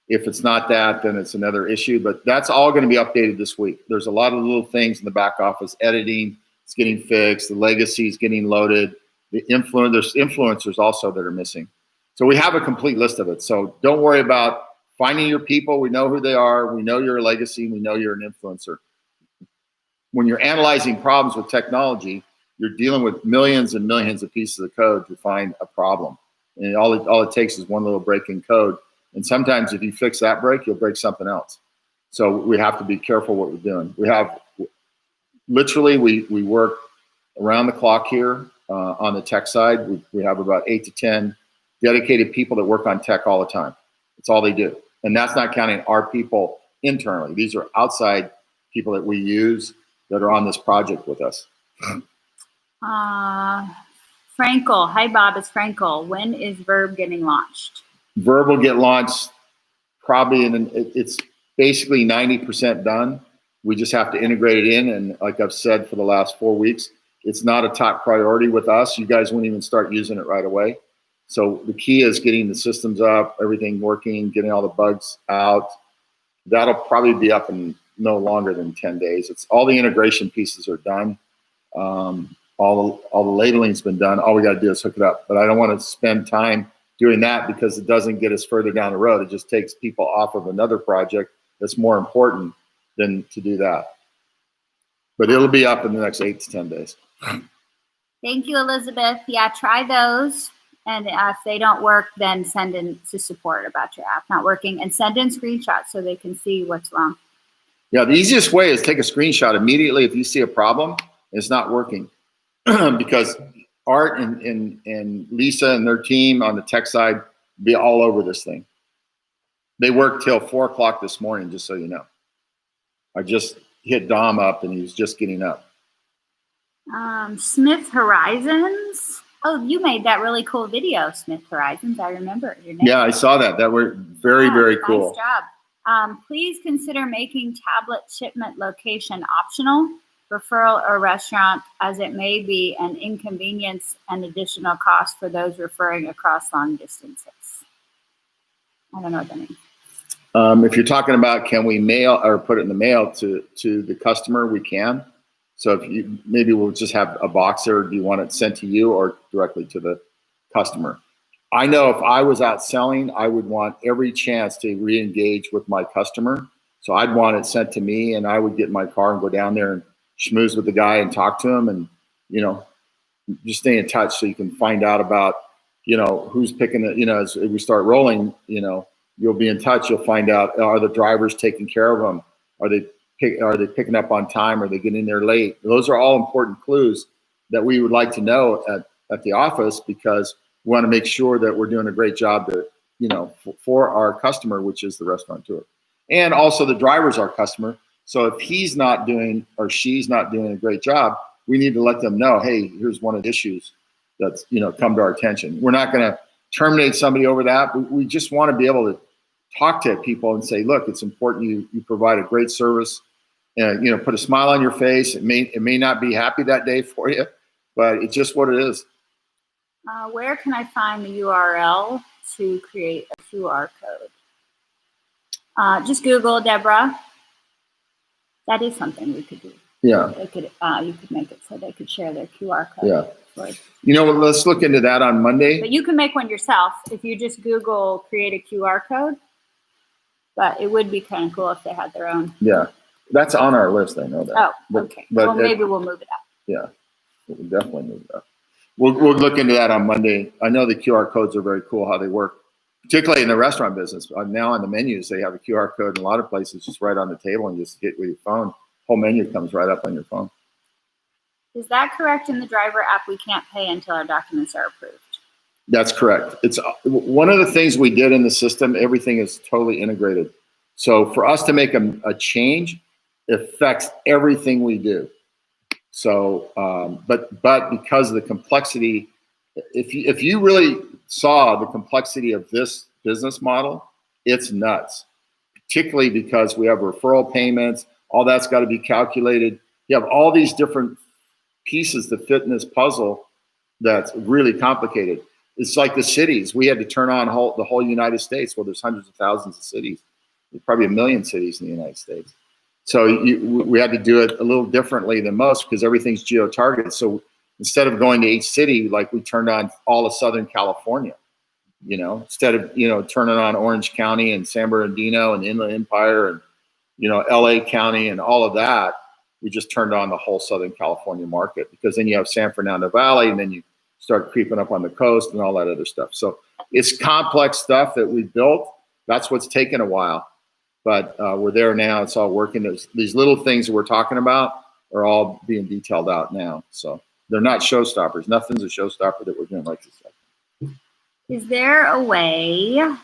If it's not that, then it's another issue. But that's all going to be updated this week. There's a lot of little things in the back office. Editing is getting fixed. The legacy is getting loaded. There's influencers also that are missing. So we have a complete list of it. So don't worry about finding your people. We know who they are. We know you're a legacy. We know you're an influencer. When you're analyzing problems with technology, you're dealing with millions and millions of pieces of code to find a problem. And all it takes is one little break in code. And sometimes if you fix that break, you'll break something else. So we have to be careful what we're doing. We have literally, we work around the clock here on the tech side. We have about 8 to 10 dedicated people that work on tech all the time. That's all they do. And that's not counting our people internally. These are outside people that we use that are on this project with us. Frankel. Hi, Bob. It's Frankel. When is Verb getting launched? Verb will get launched probably it's basically 90% done. We just have to integrate it in. And like I've said for the last 4 weeks, it's not a top priority with us. You guys wouldn't even start using it right away. So the key is getting the systems up, everything working, getting all the bugs out. That'll probably be up in no longer than 10 days. It's all the integration pieces are done. All the labeling's been done. All we got to do is hook it up. But I don't want to spend time doing that because it doesn't get us further down the road. It just takes people off of another project that's more important than to do that. But it'll be up in the next 8 to 10 days. Thank you, Elizabeth. Yeah, try those. And if they don't work, then send in to support about your app not working and send in screenshots so they can see what's wrong. Yeah, the easiest way is take a screenshot immediately if you see a problem and it's not working. Because Art and Lisa and their team on the tech side be all over this thing. They worked till 4 o'clock this morning, just so you know. I just hit Dom up and he was just getting up. Smith Horizons. Oh, you made that really cool video, Smith Horizons. I remember your name. Yeah, I saw that. That were very, very cool. Nice job. Please consider making tablet shipment location optional, referral or restaurant, as it may be an inconvenience and additional cost for those referring across long distances. I don't know what that means. If you're talking about can we mail or put it in the mail to the customer, we can. So if you maybe we'll just have a box there. Do you want it sent to you or directly to the customer? I know if I was out selling, I would want every chance to re-engage with my customer. So I'd want it sent to me, and I would get in my car and go down there and schmooze with the guy and talk to him, and just stay in touch so you can find out about who's picking it. As we start rolling, you'll be in touch. You'll find out, are the drivers taking care of them? Are they picking up on time? Are they getting there late? Those are all important clues that we would like to know at the office, because we want to make sure that we're doing a great job for our customer, which is the restaurateur. And also the driver's our customer. So if he's not doing or she's not doing a great job, we need to let them know, hey, here's one of the issues that's come to our attention. We're not going to terminate somebody over that. We just want to be able to talk to people and say, look, it's important you provide a great service, and put a smile on your face. It may not be happy that day for you, but it's just what it is. Where can I find the URL to create a QR code? Just Google, Deborah. That is something we could do. Yeah. You could make it so they could share their QR code. Yeah. Let's look into that on Monday. But you can make one yourself if you just Google create a QR code. But it would be kind of cool if they had their own. Yeah. That's on our list. I know that. Oh, okay. But maybe we'll move it up. Yeah. We'll definitely move it up. We'll look into that on Monday. I know the QR codes are very cool, how they work, particularly in the restaurant business. Now on the menus, they have a QR code in a lot of places, just right on the table, and just hit with your phone. Whole menu comes right up on your phone. Is that correct? In the driver app, we can't pay until our documents are approved. That's correct. It's one of the things we did in the system. Everything is totally integrated. So for us to make a change, it affects everything we do. So, but because of the complexity, if you really saw the complexity of this business model, it's nuts. Particularly because we have referral payments, all that's got to be calculated. You have all these different pieces that fit in this puzzle that's really complicated. It's like the cities. We had to turn on the whole United States. Well, there's hundreds of thousands of cities. There's probably 1 million cities in the United States. So we had to do it a little differently than most because everything's geo-targeted. So instead of going to each city, like we turned on all of Southern California, instead of, turning on Orange County and San Bernardino and Inland Empire and, LA County and all of that, we just turned on the whole Southern California market, because then you have San Fernando Valley, and then you start creeping up on the coast and all that other stuff. So it's complex stuff that we built. That's what's taken a while. But we're there now. It's all working. These little things that we're talking about are all being detailed out now. So they're not showstoppers. Nothing's a showstopper that we're doing like this. Is there a way, and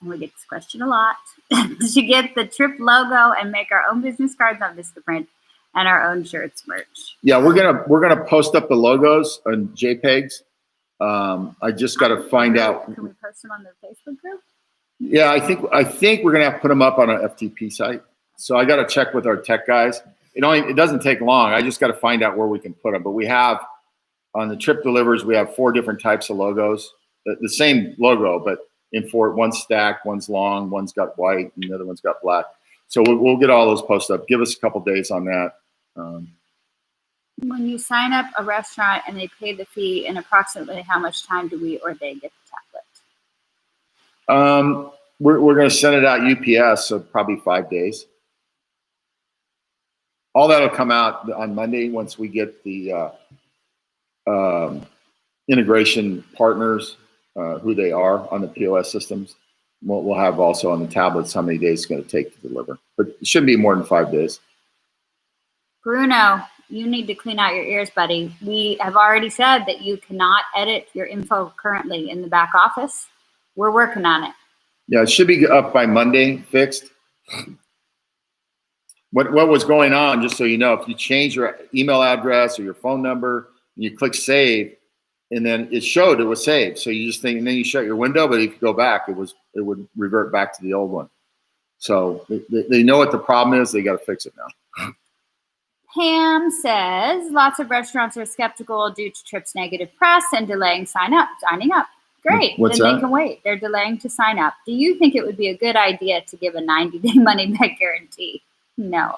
we get this question a lot, to get the Trip logo and make our own business cards on Vistaprint and our own shirts merch? Yeah, we're gonna post up the logos on JPEGs. I just got to find out. Can we post them on the Facebook group? Yeah, I think we're gonna have to put them up on an FTP site. So I got to check with our tech guys. It doesn't take long. I just got to find out where we can put them. But we have on the Trip Delivers, we have 4 different types of logos, the same logo, but in 4. One's stacked, one's long, one's got white, and the other one's got black. So we'll get all those posted up. Give us a couple days on that. When you sign up a restaurant and they pay the fee, in approximately how much time do we or they get the tablet? We're going to send it out UPS, so probably 5 days. All that'll come out on Monday once we get the integration partners, who they are on the POS systems. We'll have also on the tablets how many days it's going to take to deliver, but it shouldn't be more than 5 days. Bruno, you need to clean out your ears, buddy. We have already said that you cannot edit your info currently in the back office. We're working on it. Yeah, it should be up by Monday, fixed. What was going on, just so you know, if you change your email address or your phone number, and you click save, and then it showed it was saved. So you just think, and then you shut your window, but if you go back, it would revert back to the old one. So they know what the problem is. They got to fix it now. Pam says, lots of restaurants are skeptical due to Trip's negative press and delaying signing up. Great. What's then that? They can wait. They're delaying to sign up. Do you think it would be a good idea to give a 90-day money-back guarantee? No.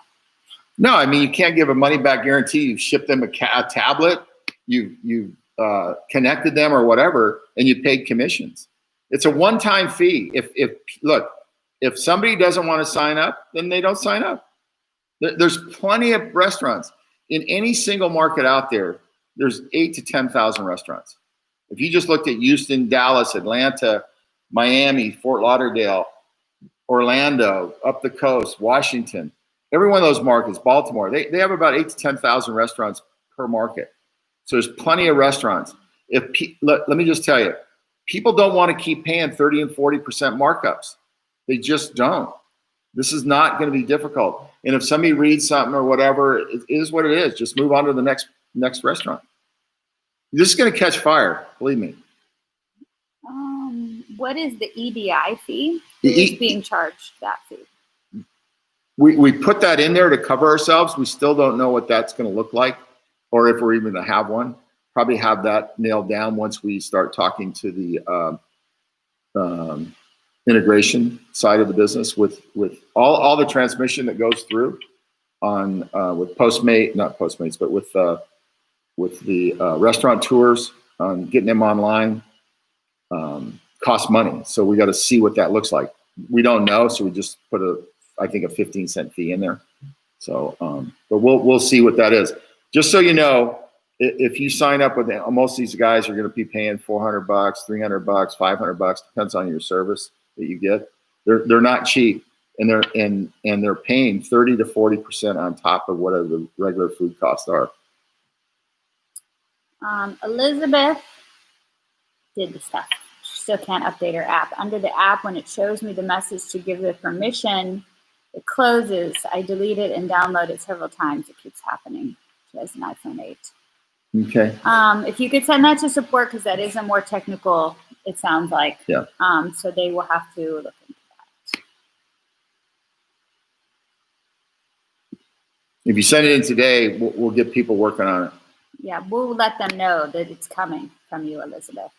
No, I mean, you can't give a money-back guarantee. You've shipped them a tablet, you've connected them or whatever, and you paid commissions. It's a one-time fee. If somebody doesn't want to sign up, then they don't sign up. There's plenty of restaurants. In any single market out there, there's 8,000 to 10,000 restaurants. If you just looked at Houston, Dallas, Atlanta, Miami, Fort Lauderdale, Orlando, up the coast, Washington, every one of those markets, Baltimore, they have about 8,000 to 10,000 restaurants per market. So there's plenty of restaurants. Let me just tell you, people don't want to keep paying 30 and 40% markups. They just don't. This is not going to be difficult. And if somebody reads something or whatever, it is what it is. Just move on to the next restaurant. This is going to catch fire, believe me. What is the EDI fee? Who's being charged that fee? We put that in there to cover ourselves. We still don't know what that's going to look like, or if we're even going to have one. Probably have that nailed down once we start talking to the integration side of the business with all the transmission that goes through on with Postmates, but with the restaurant tours, getting them online, costs money. So we got to see what that looks like. We don't know, so we just put I think a 15-cent fee in there. So, but we'll see what that is. Just so you know, if you sign up with most of these guys are going to be paying $400, $300, $500, depends on your service that you get. They're not cheap, and they're paying 30 to 40% on top of whatever the regular food costs are. Elizabeth did the stuff. She still can't update her app. Under the app, when it shows me the message to give the permission, it closes. I delete it and download it several times. It keeps happening. She has an iPhone 8. Okay. If you could send that to support, because that is a more technical, it sounds like. Yeah. So they will have to look into that. If you send it in today, we'll get people working on it. Yeah, we'll let them know that it's coming from you, Elizabeth.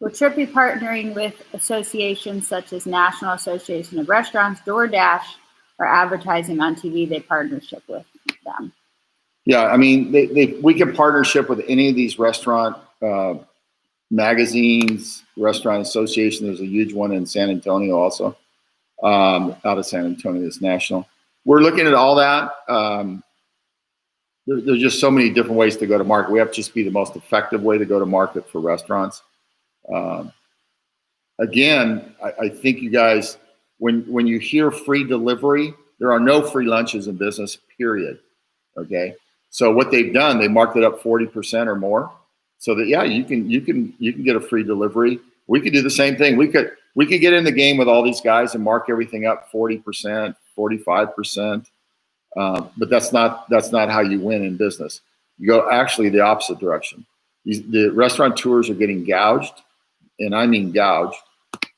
Will Trip be partnering with associations such as National Association of Restaurants, DoorDash, or advertising on TV they partnership with them? Yeah, I mean, we can partnership with any of these restaurant magazines, restaurant association. There's a huge one in San Antonio also, out of San Antonio, that's national. We're looking at all that. There's just so many different ways to go to market. We have to just be the most effective way to go to market for restaurants. Again, I think you guys, when you hear free delivery, There are no free lunches in business, period. Okay. So what they've done, they marked it up 40% or more, so that you can get a free delivery. We could do the same thing. We could get in the game with all these guys and mark everything up 40%, 45%. But that's not how you win in business. You go actually the opposite direction. The restaurateurs are getting gouged, and I mean gouged.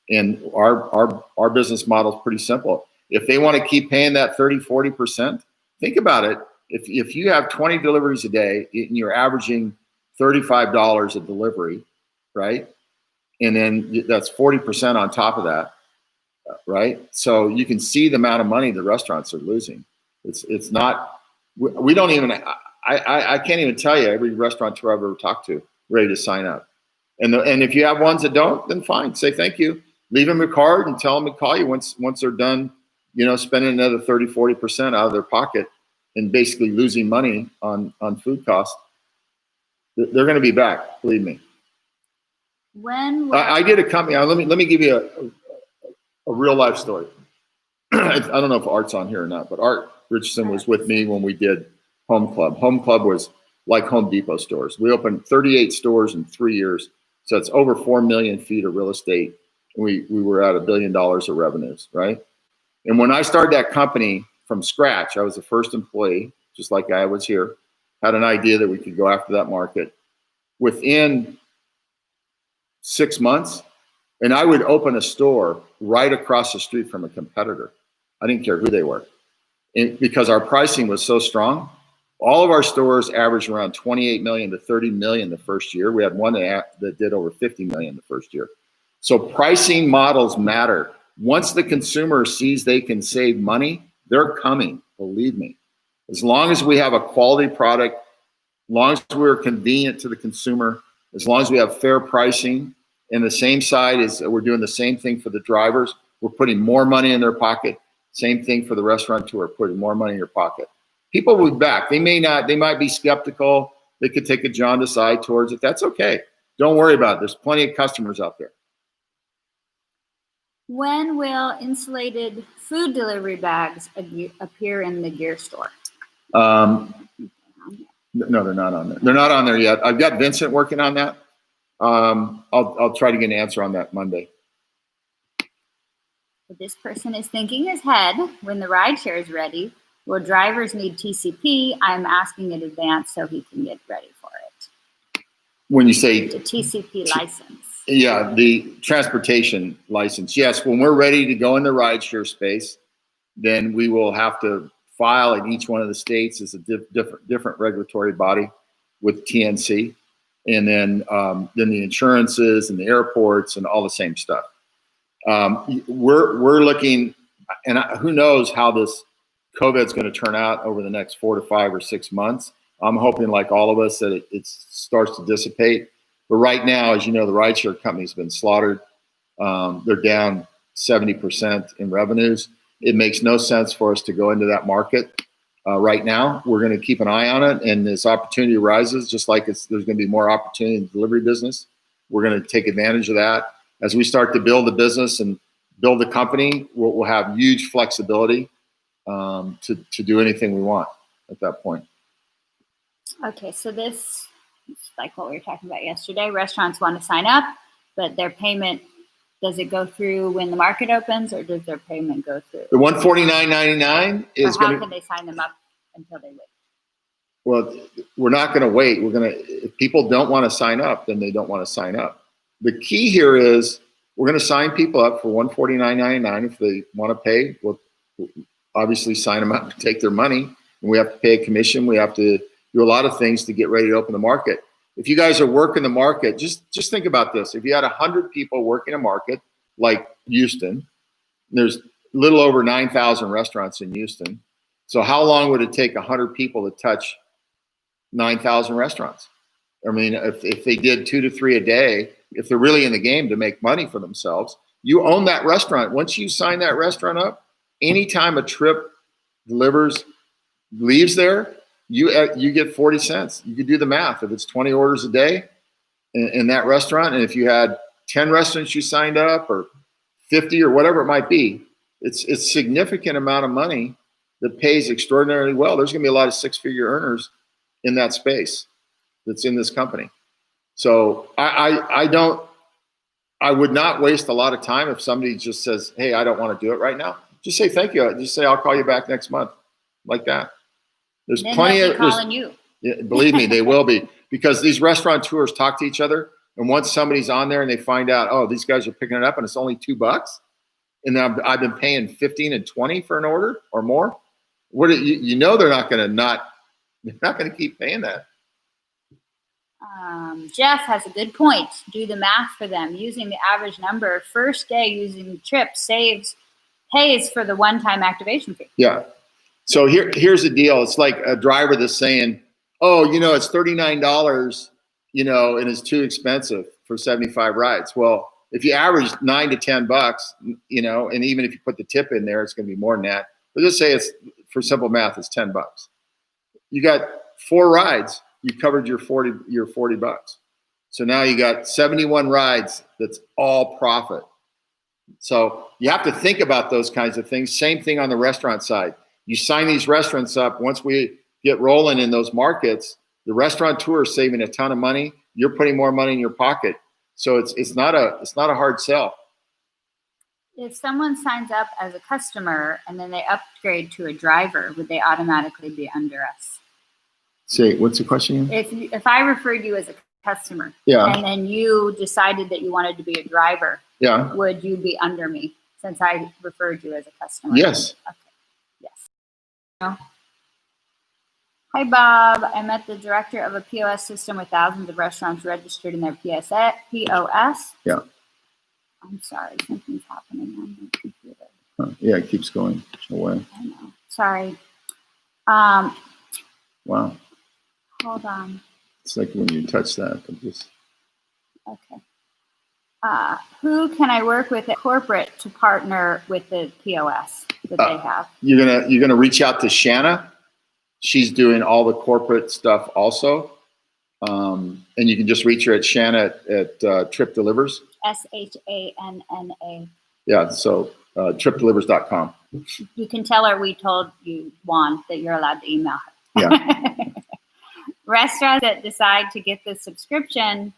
And our business model is pretty simple. If they want to keep paying that 30, 40%, think about it. If you have 20 deliveries a day and you're averaging $35 a delivery, right? And then that's 40% on top of that, right? So you can see the amount of money the restaurants are losing. It's not, we don't even, I can't even tell you every restaurateur I've ever talked to ready to sign up. And if you have ones that don't, then fine, say thank you. Leave them a card and tell them to call you once they're done, spending another 30, 40% out of their pocket and basically losing money on food costs. They're going to be back, believe me. I did a company. Let me give you a real life story. I don't know if Art's on here or not, but Art Richardson was with me when we did Home Club. Home Club was like Home Depot stores. We opened 38 stores in 3 years. So it's over 4 million feet of real estate. And we were at $1 billion of revenues, right? And when I started that company from scratch, I was the first employee, just like I was here, had an idea that we could go after that market. Within 6 months, and I would open a store right across the street from a competitor. I didn't care who they were. And because our pricing was so strong, all of our stores averaged around 28 million to 30 million the first year. We had one that did over 50 million the first year. So pricing models matter. Once the consumer sees they can save money, they're coming, believe me. As long as we have a quality product, as long as we're convenient to the consumer, as long as we have fair pricing, and the same side is we're doing the same thing for the drivers, we're putting more money in their pocket. Same thing for the restaurateur, putting more money in your pocket. People will be back. They might be skeptical. They could take a jaundiced eye towards it. That's okay. Don't worry about it. There's plenty of customers out there. When will insulated food delivery bags appear in the gear store? No, they're not on there. They're not on there yet. I've got Vincent working on that. I'll try to get an answer on that Monday. This person is thinking ahead. When the rideshare is ready, will drivers need TCP? I'm asking in advance so he can get ready for it. When you say the TCP license. Yeah, the transportation license. Yes, when we're ready to go in the rideshare space, then we will have to file in each one of the states as a different regulatory body with TNC, and then the insurances and the airports and all the same stuff. We're looking, and who knows how this COVID's going to turn out over the next 4 to 5 or 6 months. I'm hoping, like all of us, that it starts to dissipate. But right now, as you know, the rideshare company's been slaughtered. They're down 70% in revenues. It makes no sense for us to go into that market right now. We're going to keep an eye on it, and as opportunity arises, just like there's going to be more opportunity in the delivery business, we're going to take advantage of that. As we start to build the business and build the company, we'll have huge flexibility to do anything we want at that point. Okay, so this is like what we were talking about yesterday. Restaurants want to sign up, but their payment, does it go through when the market opens, or does their payment go through? The $149.99 is going to... How can they sign them up until they wait? Well, we're not going to wait. If people don't want to sign up, then they don't want to sign up. The key here is we're going to sign people up for $149.99. If they want to pay, we'll obviously sign them up and take their money. And we have to pay a commission. We have to do a lot of things to get ready to open the market. If you guys are working the market, just think about this. If you had 100 people working a market like Houston, there's a little over 9,000 restaurants in Houston. So how long would it take 100 people to touch 9,000 restaurants? I mean, if they did 2 to 3 a day, if they're really in the game to make money for themselves, you own that restaurant. Once you sign that restaurant up, anytime a trip leaves there, you get 40 cents. You can do the math. If it's 20 orders a day in that restaurant, and if you had 10 restaurants you signed up, or 50 or whatever it might be, it's a significant amount of money that pays extraordinarily well, there's going to be a lot of six-figure earners in that space that's in this company. So I would not waste a lot of time if somebody just says, hey, I don't want to do it right now. Just say thank you. Just say, I'll call you back next month, like that. There's then plenty they'll of be calling you. Yeah, believe me, they will be, because these restaurateurs talk to each other. And once somebody's on there and they find out, oh, these guys are picking it up and it's only $2, and then I've been paying 15 and 20 for an order or more. What you know, they're not going to keep paying that. Jeff has a good point. Do the math for them. Using the average number, first day using trip pays for the one-time activation fee. Yeah. So here's the deal. It's like a driver that's saying, oh, it's $39, and it's too expensive for 75 rides. Well, if you average $9 to $10, and even if you put the tip in there, it's going to be more than that. But just say it's, for simple math, it's $10. You got 4 rides. You covered your $40. So now you got 71 rides. That's all profit. So you have to think about those kinds of things. Same thing on the restaurant side. You sign these restaurants up. Once we get rolling in those markets, the restaurateur is saving a ton of money. You're putting more money in your pocket. So it's not a hard sell. If someone signs up as a customer and then they upgrade to a driver, would they automatically be under us? Say, what's the question? If I referred you as a customer, yeah, and then you decided that you wanted to be a driver, yeah, would you be under me since I referred you as a customer? Yes. Okay. Yes. No. Hi, Bob. I met the director of a POS system with thousands of restaurants registered in their POS. Yeah. I'm sorry, something's happening on my computer. Yeah, it keeps going away. I know. Sorry. Wow. Hold on. It's like when you touch that, it just. Okay. Who can I work with at corporate to partner with the POS that they have? You're gonna reach out to Shanna. She's doing all the corporate stuff also, and you can just reach her at Shanna at Trip Delivers. SHANNA. Yeah. So tripdelivers.com. You can tell her we told you, Juan, that you're allowed to email her. Yeah. Restaurants that decide to get the subscription,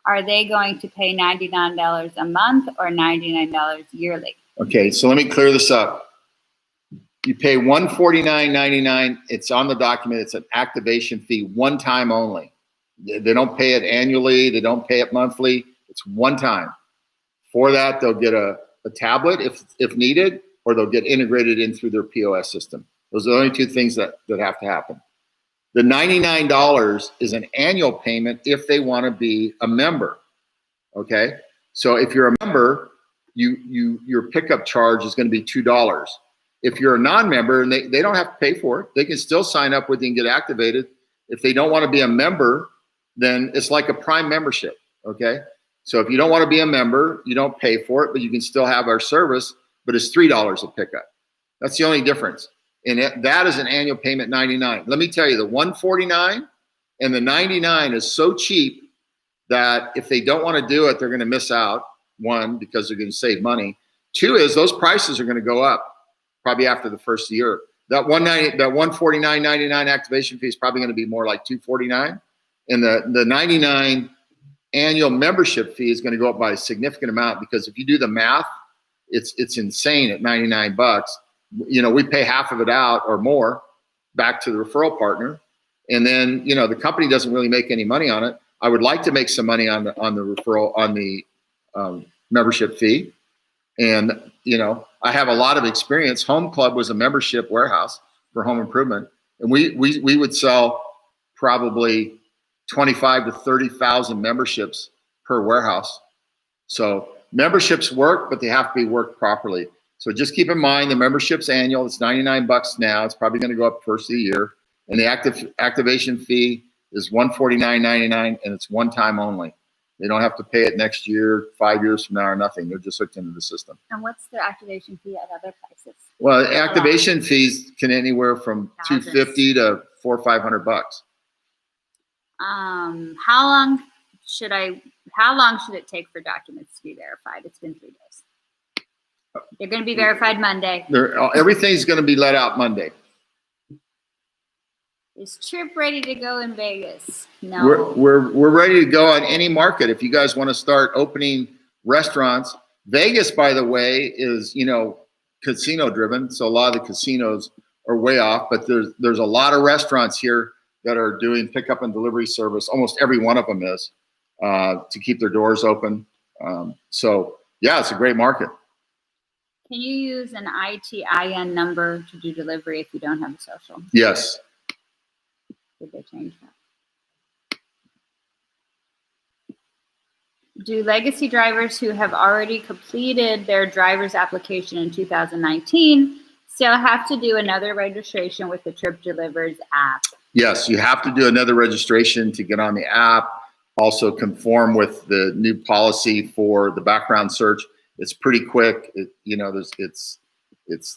are they going to pay $99 a month or $99 yearly? Okay, so let me clear this up. You pay $149.99. It's on the document. It's an activation fee, one time only. They don't pay it annually. They don't pay it monthly. It's one time. For that, they'll get a tablet if needed, or they'll get integrated in through their POS system. Those are the only two things that have to happen. The $99 is an annual payment if they want to be a member. Okay, so if you're a member, your pickup charge is going to be $2. If you're a non-member and they don't have to pay for it, they can still sign up with you and get activated. If they don't want to be a member, then it's like a Prime membership. Okay, so if you don't want to be a member, you don't pay for it, but you can still have our service, but it's $3 a pickup. That's the only difference. And that is an annual payment, $99. Let me tell you, the $149 and the $99 is so cheap that if they don't want to do it, they're going to miss out. One, because they're going to save money. Two is those prices are going to go up probably after the first year. That $149.99 activation fee is probably going to be more like $249, and the $99 annual membership fee is going to go up by a significant amount, because if you do the math, it's insane at $99. We pay half of it out or more back to the referral partner. And then, the company doesn't really make any money on it. I would like to make some money on the referral, on the membership fee. And, I have a lot of experience. Home Club was a membership warehouse for home improvement. And we would sell probably 25 to 30,000 memberships per warehouse. So memberships work, but they have to be worked properly. So just keep in mind, the membership's annual. It's $99 now. It's probably going to go up first of the year. And the activation fee is $149.99, and it's one time only. They don't have to pay it next year, 5 years from now, or nothing. They're just hooked into the system. And what's the activation fee at other places? Well, activation fees can anywhere from $250 to $400 or $500. How long should it take for documents to be verified? It's been 3 days. They're going to be verified Monday. Everything's going to be let out Monday. Is Trip ready to go in Vegas? No. We're ready to go on any market. If you guys want to start opening restaurants, Vegas, by the way, is, you know, casino driven. So a lot of the casinos are way off, but there's a lot of restaurants here that are doing pickup and delivery service. Almost every one of them is to keep their doors open. So yeah, it's a great market. Can you use an ITIN number to do delivery if you don't have a social? Yes. Did they change that? Do legacy drivers who have already completed their driver's application in 2019 still have to do another registration with the Trip Delivers app? Yes, you have to do another registration to get on the app. Also conform with the new policy for the background search. It's pretty quick. It's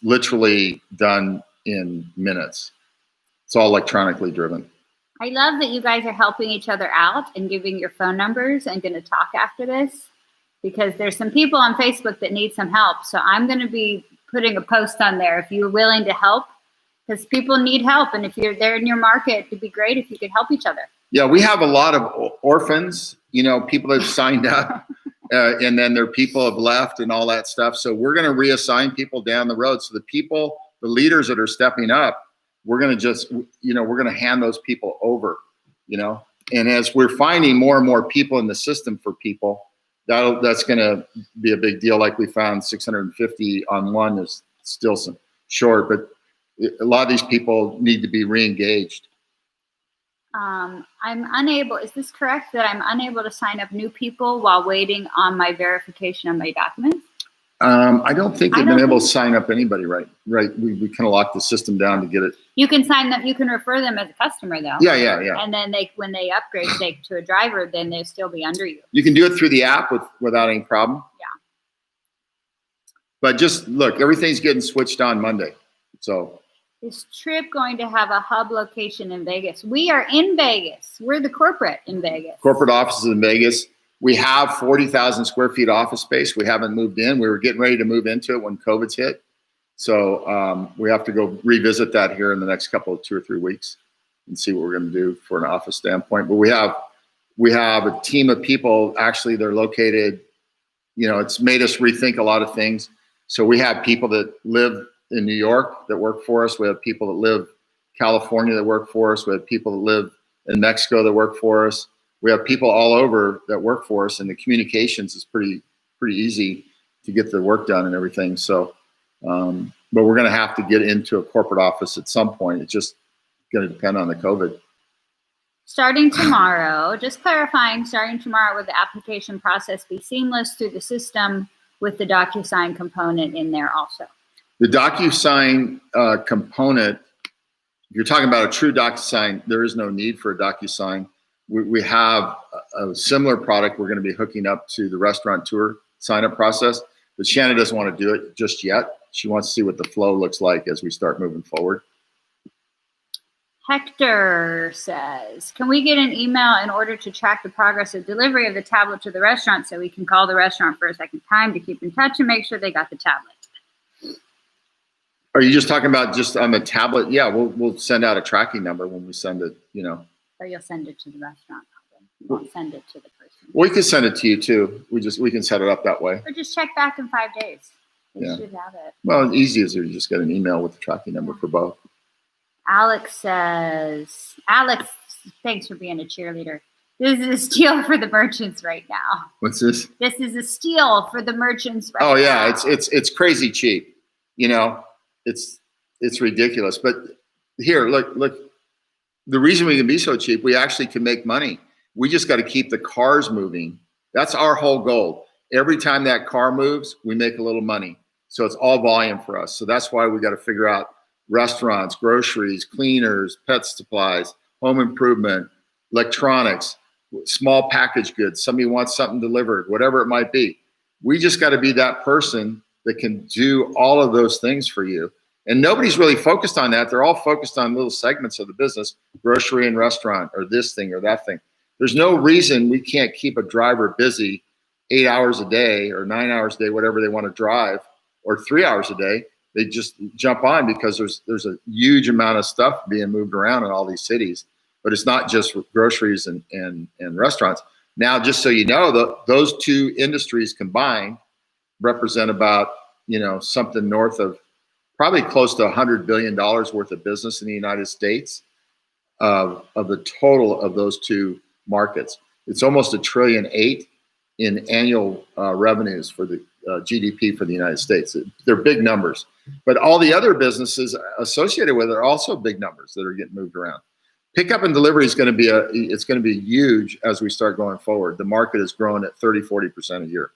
literally done in minutes. It's all electronically driven. I love that you guys are helping each other out and giving your phone numbers and going to talk after this, because there's some people on Facebook that need some help. So I'm going to be putting a post on there if you're willing to help, because people need help. And if you're there in your market, it'd be great if you could help each other. Yeah, we have a lot of orphans, people that have signed up and then their people have left and all that stuff. So we're going to reassign people down the road. So the leaders that are stepping up, we're going to hand those people over, and as we're finding more and more people in the system for people, that's going to be a big deal. Like we found 650 on one is still some short, but a lot of these people need to be re-engaged. I'm unable, is this correct, that I'm unable to sign up new people while waiting on my verification of my documents? I don't think they've been able to sign up anybody, right? We kind of locked the system down to get it. You can sign them, you can refer them as a customer though. Yeah. And then when they upgrade to a driver, then they'll still be under you. You can do it through the app without any problem. Yeah. But just look, everything's getting switched on Monday. So. Is Trip going to have a hub location in Vegas? We are in Vegas. We're the corporate in Vegas. Corporate offices in Vegas. We have 40,000 square feet office space. We haven't moved in. We were getting ready to move into it when COVID's hit. So we have to go revisit that here in the next 2 or 3 weeks and see what we're going to do for an office standpoint. But we have a team of people. Actually, they're located, it's made us rethink a lot of things. So we have people that live in New York that work for us. We have people that live in California that work for us. We have people that live in Mexico that work for us. We have people all over that work for us, and the communications is pretty easy to get the work done and everything. So, but we're going to have to get into a corporate office at some point. It's just going to depend on the COVID. Starting tomorrow, just clarifying, starting tomorrow, would the application process be seamless through the system with the DocuSign component in there also? The DocuSign component, if you're talking about a true DocuSign, there is no need for a DocuSign. We have a similar product we're going to be hooking up to the restaurateur sign-up process, but Shannon doesn't want to do it just yet. She wants to see what the flow looks like as we start moving forward. Hector says, can we get an email in order to track the progress of delivery of the tablet to the restaurant so we can call the restaurant for a second time to keep in touch and make sure they got the tablet? Are you just talking about just on the tablet? Yeah, we'll send out a tracking number when we send it, Or you'll send it to the restaurant. You won't send it to the person. We can send it to you too. We can set it up that way. Or just check back in 5 days. You Yeah. should have it. Well, easy is you just get an email with the tracking number for both. Alex says, Alex, thanks for being a cheerleader. This is a steal for the merchants right now. What's this? This is a steal for the merchants right now. Oh yeah, it's crazy cheap. It's ridiculous. But here, look. The reason we can be so cheap, we actually can make money. We just got to keep the cars moving. That's our whole goal. Every time that car moves, we make a little money. So it's all volume for us. So that's why we got to figure out restaurants, groceries, cleaners, pet supplies, home improvement, electronics, small package goods. Somebody wants something delivered, whatever it might be. We just got to be that person that can do all of those things for you. And nobody's really focused on that. They're all focused on little segments of the business, grocery and restaurant, or this thing or that thing. There's no reason we can't keep a driver busy 8 hours a day or 9 hours a day, whatever they want to drive, or 3 hours a day, they just jump on because there's a huge amount of stuff being moved around in all these cities. But it's not just groceries and restaurants. Now, just so you know, those two industries combined represent about, something north of probably close to $100 billion worth of business in the United States of the total of those two markets. It's almost $1.8 trillion in annual revenues for the GDP for the United States. They're big numbers, but all the other businesses associated with it are also big numbers that are getting moved around. Pickup and delivery is going to be huge as we start going forward. The market is growing at 30-40% a year.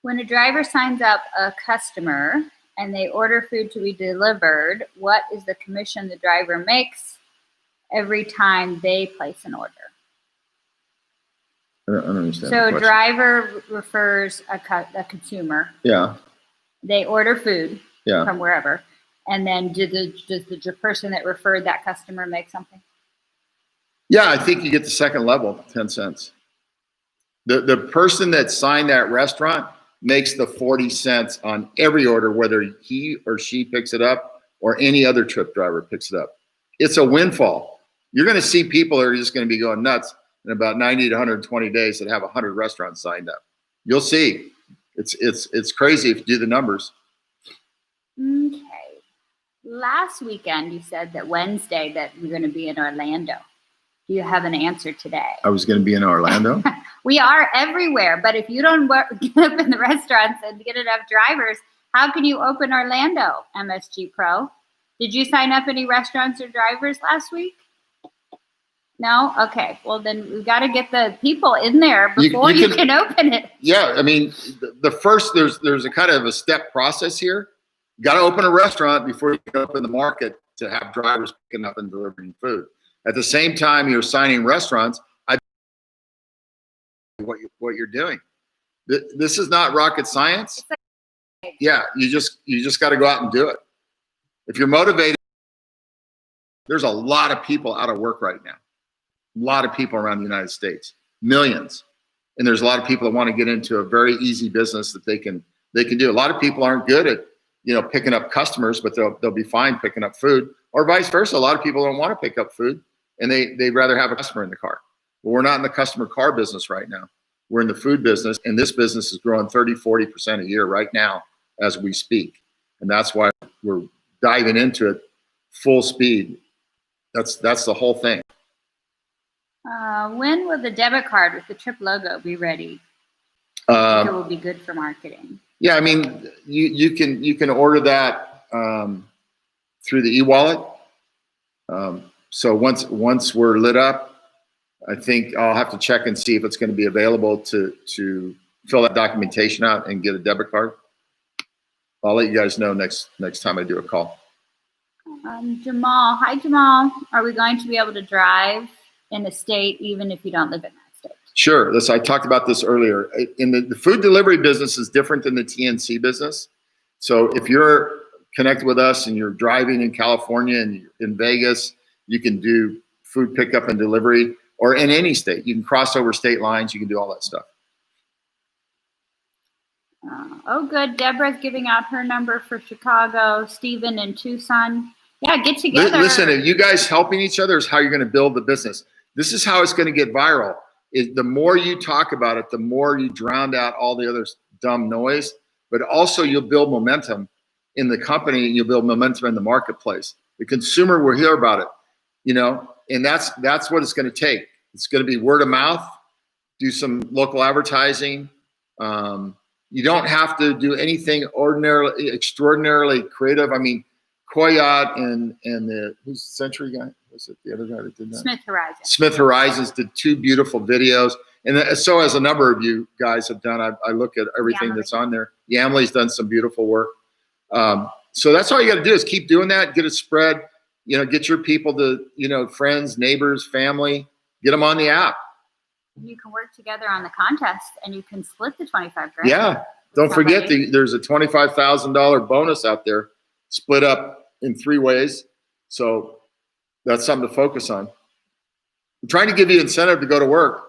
When a driver signs up a customer and they order food to be delivered, what is the commission the driver makes every time they place an order? I don't understand. So a driver refers a consumer. Yeah. They order food Yeah. from wherever. And then does the person that referred that customer make something? Yeah, I think you get the second level, 10 cents. The person that signed that restaurant makes the 40 cents on every order, whether he or she picks it up or any other trip driver picks it up. It's a windfall. You're going to see people that are just going to be going nuts in about 90 to 120 days that have 100 restaurants signed up. You'll see. It's crazy if you do the numbers. Okay. Last weekend, you said that Wednesday that we're going to be in Orlando. Do you have an answer today? I was going to be in Orlando. We are everywhere, but if you don't get up in the restaurants and get enough drivers, how can you open Orlando, MSG Pro? Did you sign up any restaurants or drivers last week? No? Okay. Well, then we've got to get the people in there before you can open it. Yeah. I mean, the first, there's a kind of a step process here. You got to open a restaurant before you can open the market to have drivers picking up and delivering food. At the same time, you're signing restaurants. What you're doing. This is not rocket science. Yeah, you just got to go out and do it. If you're motivated, there's a lot of people out of work right now. A lot of people around the United States, millions, and there's a lot of people that want to get into a very easy business that they can do. A lot of people aren't good at picking up customers, but they'll be fine picking up food, or vice versa. A lot of people don't want to pick up food, and they'd rather have a customer in the car. But we're not in the customer car business right now. We're in the food business, and this business is growing 30-40% a year right now as we speak, and that's why we're diving into it full speed. That's the whole thing. When will the debit card with the Trip logo be ready? I think it will be good for marketing. Yeah, I mean, you can order that through the e-wallet. So once we're lit up, I think I'll have to check and see if it's going to be available to fill that documentation out and get a debit card. I'll let you guys know next time I do a call. Jamal, hi Jamal. Are we going to be able to drive in a state even if you don't live in that state? Sure. I talked about this earlier. In the food delivery business is different than the TNC business. So if you're connected with us and you're driving in California and you're in Vegas, you can do food pickup and delivery, or in any state. You can cross over state lines. You can do all that stuff. Oh, good. Deborah's giving out her number for Chicago. Stephen in Tucson. Yeah, get together. Listen, you guys helping each other is how you're going to build the business. This is how it's going to get viral. The more you talk about it, the more you drown out all the other dumb noise, but also you'll build momentum in the company and you'll build momentum in the marketplace. The consumer will hear about it, and that's what it's going to take. It's going to be word of mouth, do some local advertising. You don't have to do anything extraordinarily creative. I mean, Koyat and who's the Century guy? Was it the other guy that did that? Smith Horizon. Smith Horizons did 2 beautiful videos. And so as a number of you guys have done, I look at everything that's on there. Yamley's done some beautiful work. So that's all you got to do is keep doing that, get it spread, get your people to, friends, neighbors, family, get them on the app. You can work together on the contest and you can split the 25 grand. Yeah. Don't forget there's a $25,000 bonus out there split up in 3 ways. So that's something to focus on. I'm trying to give you incentive to go to work.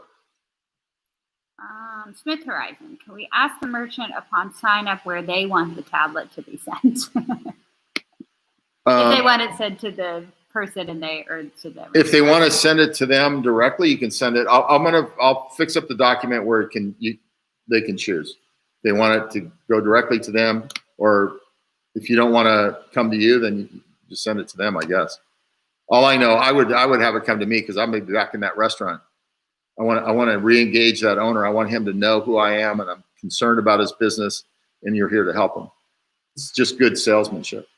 Smith Horizon, can we ask the merchant upon sign up where they want the tablet to be sent? If they want it sent to the person or to them. If they want to send it to them directly, you can send it. I'll fix up the document where they can choose. If they want it to go directly to them, or if you don't want to come to you, then you just send it to them, I guess. All I know, I would have it come to me because I'm gonna be back in that restaurant. I want to re-engage that owner. I want him to know who I am, and I'm concerned about his business, and you're here to help him. It's just good salesmanship.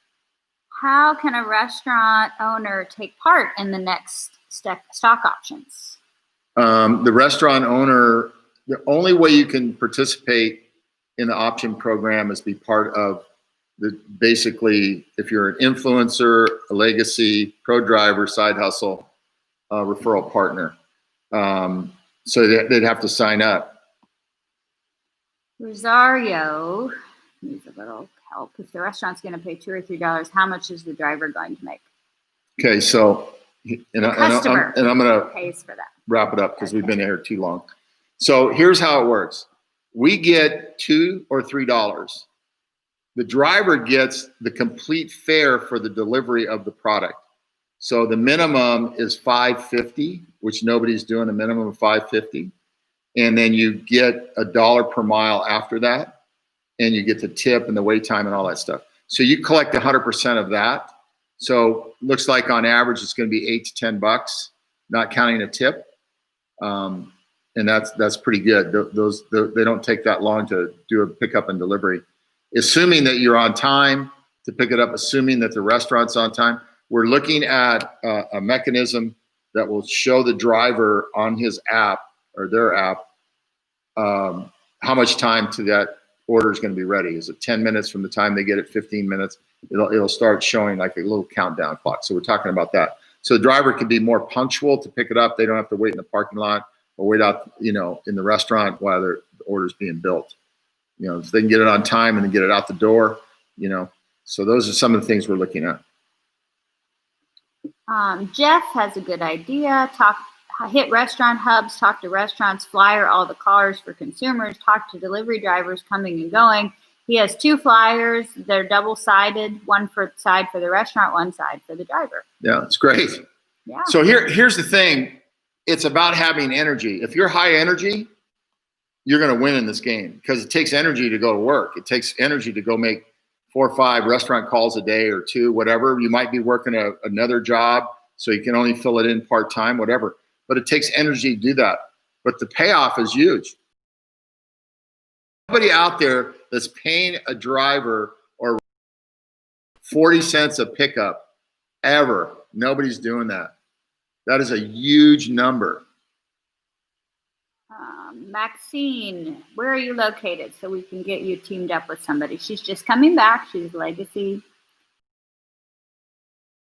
How can a restaurant owner take part in the next stock options? The restaurant owner, the only way you can participate in the option program is be part of basically, if you're an influencer, a legacy, pro driver, side hustle, referral partner. So they'd have to sign up. Rosario needs a little help. If the restaurant's going to pay $2 or $3, how much is the driver going to make? Okay, so I'm going to pays for that. Wrap it up because we've been here too long. So here's how it works. We get $2 or $3. The driver gets the complete fare for the delivery of the product. So the minimum is $5.50, which nobody's doing a minimum of $5.50. And then you get $1 per mile after that. And you get the tip and the wait time and all that stuff. So you collect 100% of that. So looks like on average, it's going to be $8 to $10, not counting a tip. And that's pretty good. They don't take that long to do a pickup and delivery. Assuming that you're on time to pick it up, assuming that the restaurant's on time, we're looking at a mechanism that will show the driver on his app or their app how much time to that order is going to be ready. Is it 10 minutes from the time they get it, 15 minutes? It'll start showing like a little countdown clock. So we're talking about that. So the driver can be more punctual to pick it up. They don't have to wait in the parking lot or wait out, in the restaurant while the order's being built. If they can get it on time and then get it out the door, So those are some of the things we're looking at. Jeff has a good idea. Hit restaurant hubs, talk to restaurants, flyer all the cars for consumers, talk to delivery drivers coming and going. He has 2 flyers. They're double-sided, one side for the restaurant, one side for the driver. Yeah, it's great. Yeah. So here's the thing. It's about having energy. If you're high energy, you're going to win in this game because it takes energy to go to work. It takes energy to go make 4 or 5 restaurant calls a day or 2, whatever. You might be working another job, so you can only fill it in part-time, whatever. But it takes energy to do that. But the payoff is huge. Nobody out there that's paying a driver or 40 cents a pickup ever. Nobody's doing that. That is a huge number. Maxine, where are you located so we can get you teamed up with somebody? She's just coming back. She's legacy.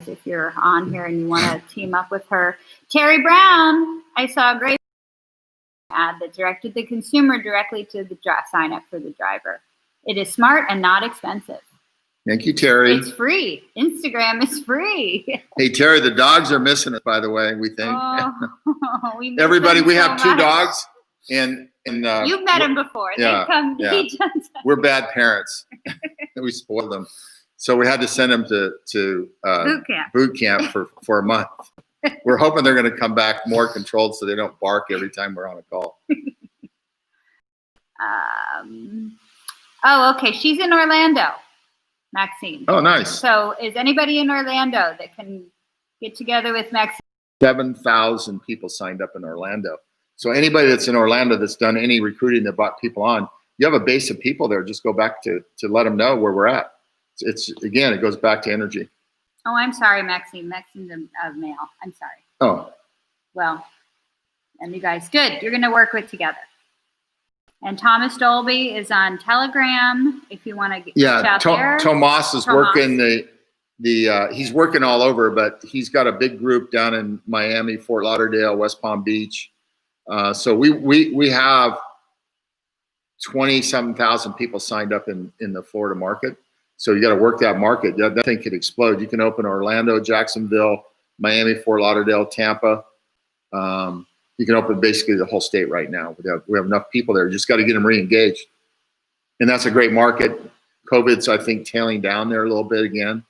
If you're on here and you want to team up with her. Terry Brown, I saw a great ad that directed the consumer directly to the sign up for the driver. It is smart and not expensive. Thank you, Terry. It's free. Instagram is free. Hey, Terry, the dogs are missing it, by the way, we think. Oh, Everybody, we have 2 dogs. And you've met them before. Yeah, they come. Yeah. We're bad parents. We spoiled them. So we had to send them to boot camp for a month. We're hoping they're going to come back more controlled so they don't bark every time we're on a call. Okay. She's in Orlando, Maxine. Oh, nice. So is anybody in Orlando that can get together with Maxine? 7,000 people signed up in Orlando. So anybody that's in Orlando that's done any recruiting that brought people on, you have a base of people there. Just go back to let them know where we're at. It's again, it goes back to energy. Oh, I'm sorry, Maxine. Maxine's a male. I'm sorry. Oh. Well, and you guys, good. You're going to work together. And Thomas Dolby is on Telegram. If you want to get out there. Tomas is working he's working all over, but he's got a big group down in Miami, Fort Lauderdale, West Palm Beach. So we have 27,000 people signed up in the Florida market. So you got to work that market. That thing could explode. You can open Orlando, Jacksonville, Miami, Fort Lauderdale, Tampa. you can open basically the whole state right now. We have enough people there. Just got to get them re-engaged. And that's a great market. COVID's, I think, tailing down there a little bit again.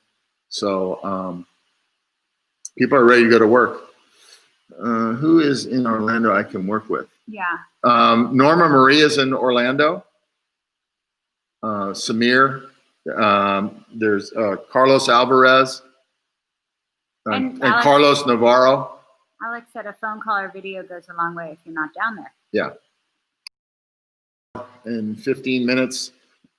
So people are ready to go to work. Who is in Orlando I can work with? Yeah. Norma Marie is in Orlando. Samir. There's Carlos Alvarez. And Alex, Carlos Navarro. Alex said a phone call or video goes a long way if you're not down there. Yeah. In 15 minutes.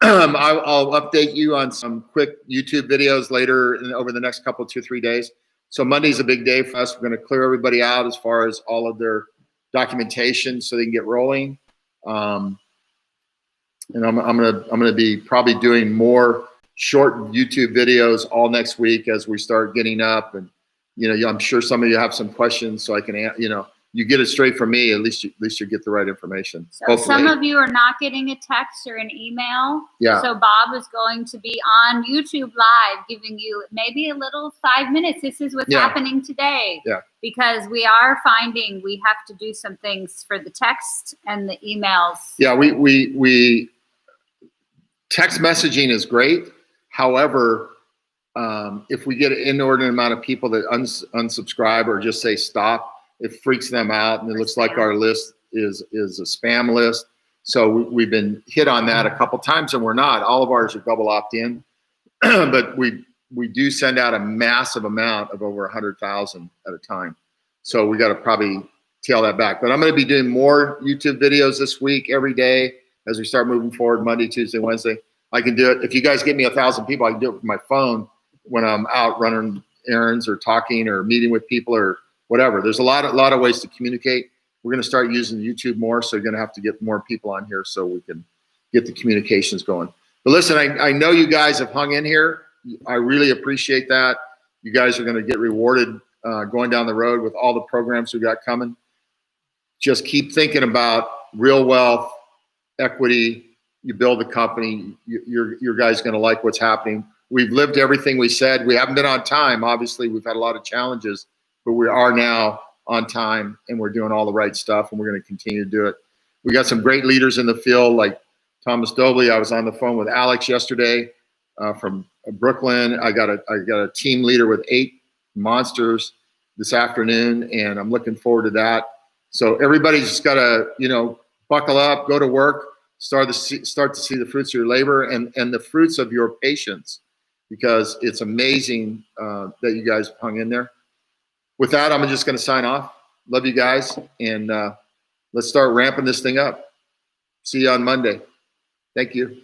I'll update you on some quick YouTube videos later over the next couple, 2-3 days. So Monday's a big day for us. We're going to clear everybody out as far as all of their documentation so they can get rolling. And I'm gonna be probably doing more short YouTube videos all next week as we start getting up. And I'm sure some of you have some questions, so I can you get it straight from me. At least you get the right information. So hopefully. Some of you are not getting a text or an email. Yeah. So Bob is going to be on YouTube Live giving you maybe a little 5 minutes. This is what's happening today. Yeah. Because we are finding we have to do some things for the text and the emails. Yeah, we text messaging is great. However, if we get an inordinate amount of people that unsubscribe or just say stop, it freaks them out, and it looks like our list is a spam list. So we've been hit on that a couple times, and we're not. All of ours are double opt-in, but we do send out a massive amount of over 100,000 at a time. So we got to probably tail that back. But I'm going to be doing more YouTube videos this week, every day, as we start moving forward, Monday, Tuesday, Wednesday. I can do it. If you guys get me 1,000 people, I can do it with my phone when I'm out running errands or talking or meeting with people or whatever. There's a lot of ways to communicate. We're going to start using YouTube more, so you're going to have to get more people on here so we can get the communications going. But listen, I know you guys have hung in here. I really appreciate that. You guys are going to get rewarded going down the road with all the programs we got coming. Just keep thinking about real wealth, equity. You build a company, your guys going to like what's happening. We've lived everything we said. We haven't been on time. Obviously, we've had a lot of challenges, but we are now on time, and we're doing all the right stuff, and we're going to continue to do it. We got some great leaders in the field, like Thomas Dobley. I was on the phone with Alex yesterday from Brooklyn. I got a team leader with 8 monsters this afternoon, and I'm looking forward to that. So everybody's just got to, buckle up, go to work, start to see the fruits of your labor and the fruits of your patience, because it's amazing that you guys hung in there. With that, I'm just going to sign off. Love you guys, and let's start ramping this thing up. See you on Monday. Thank you.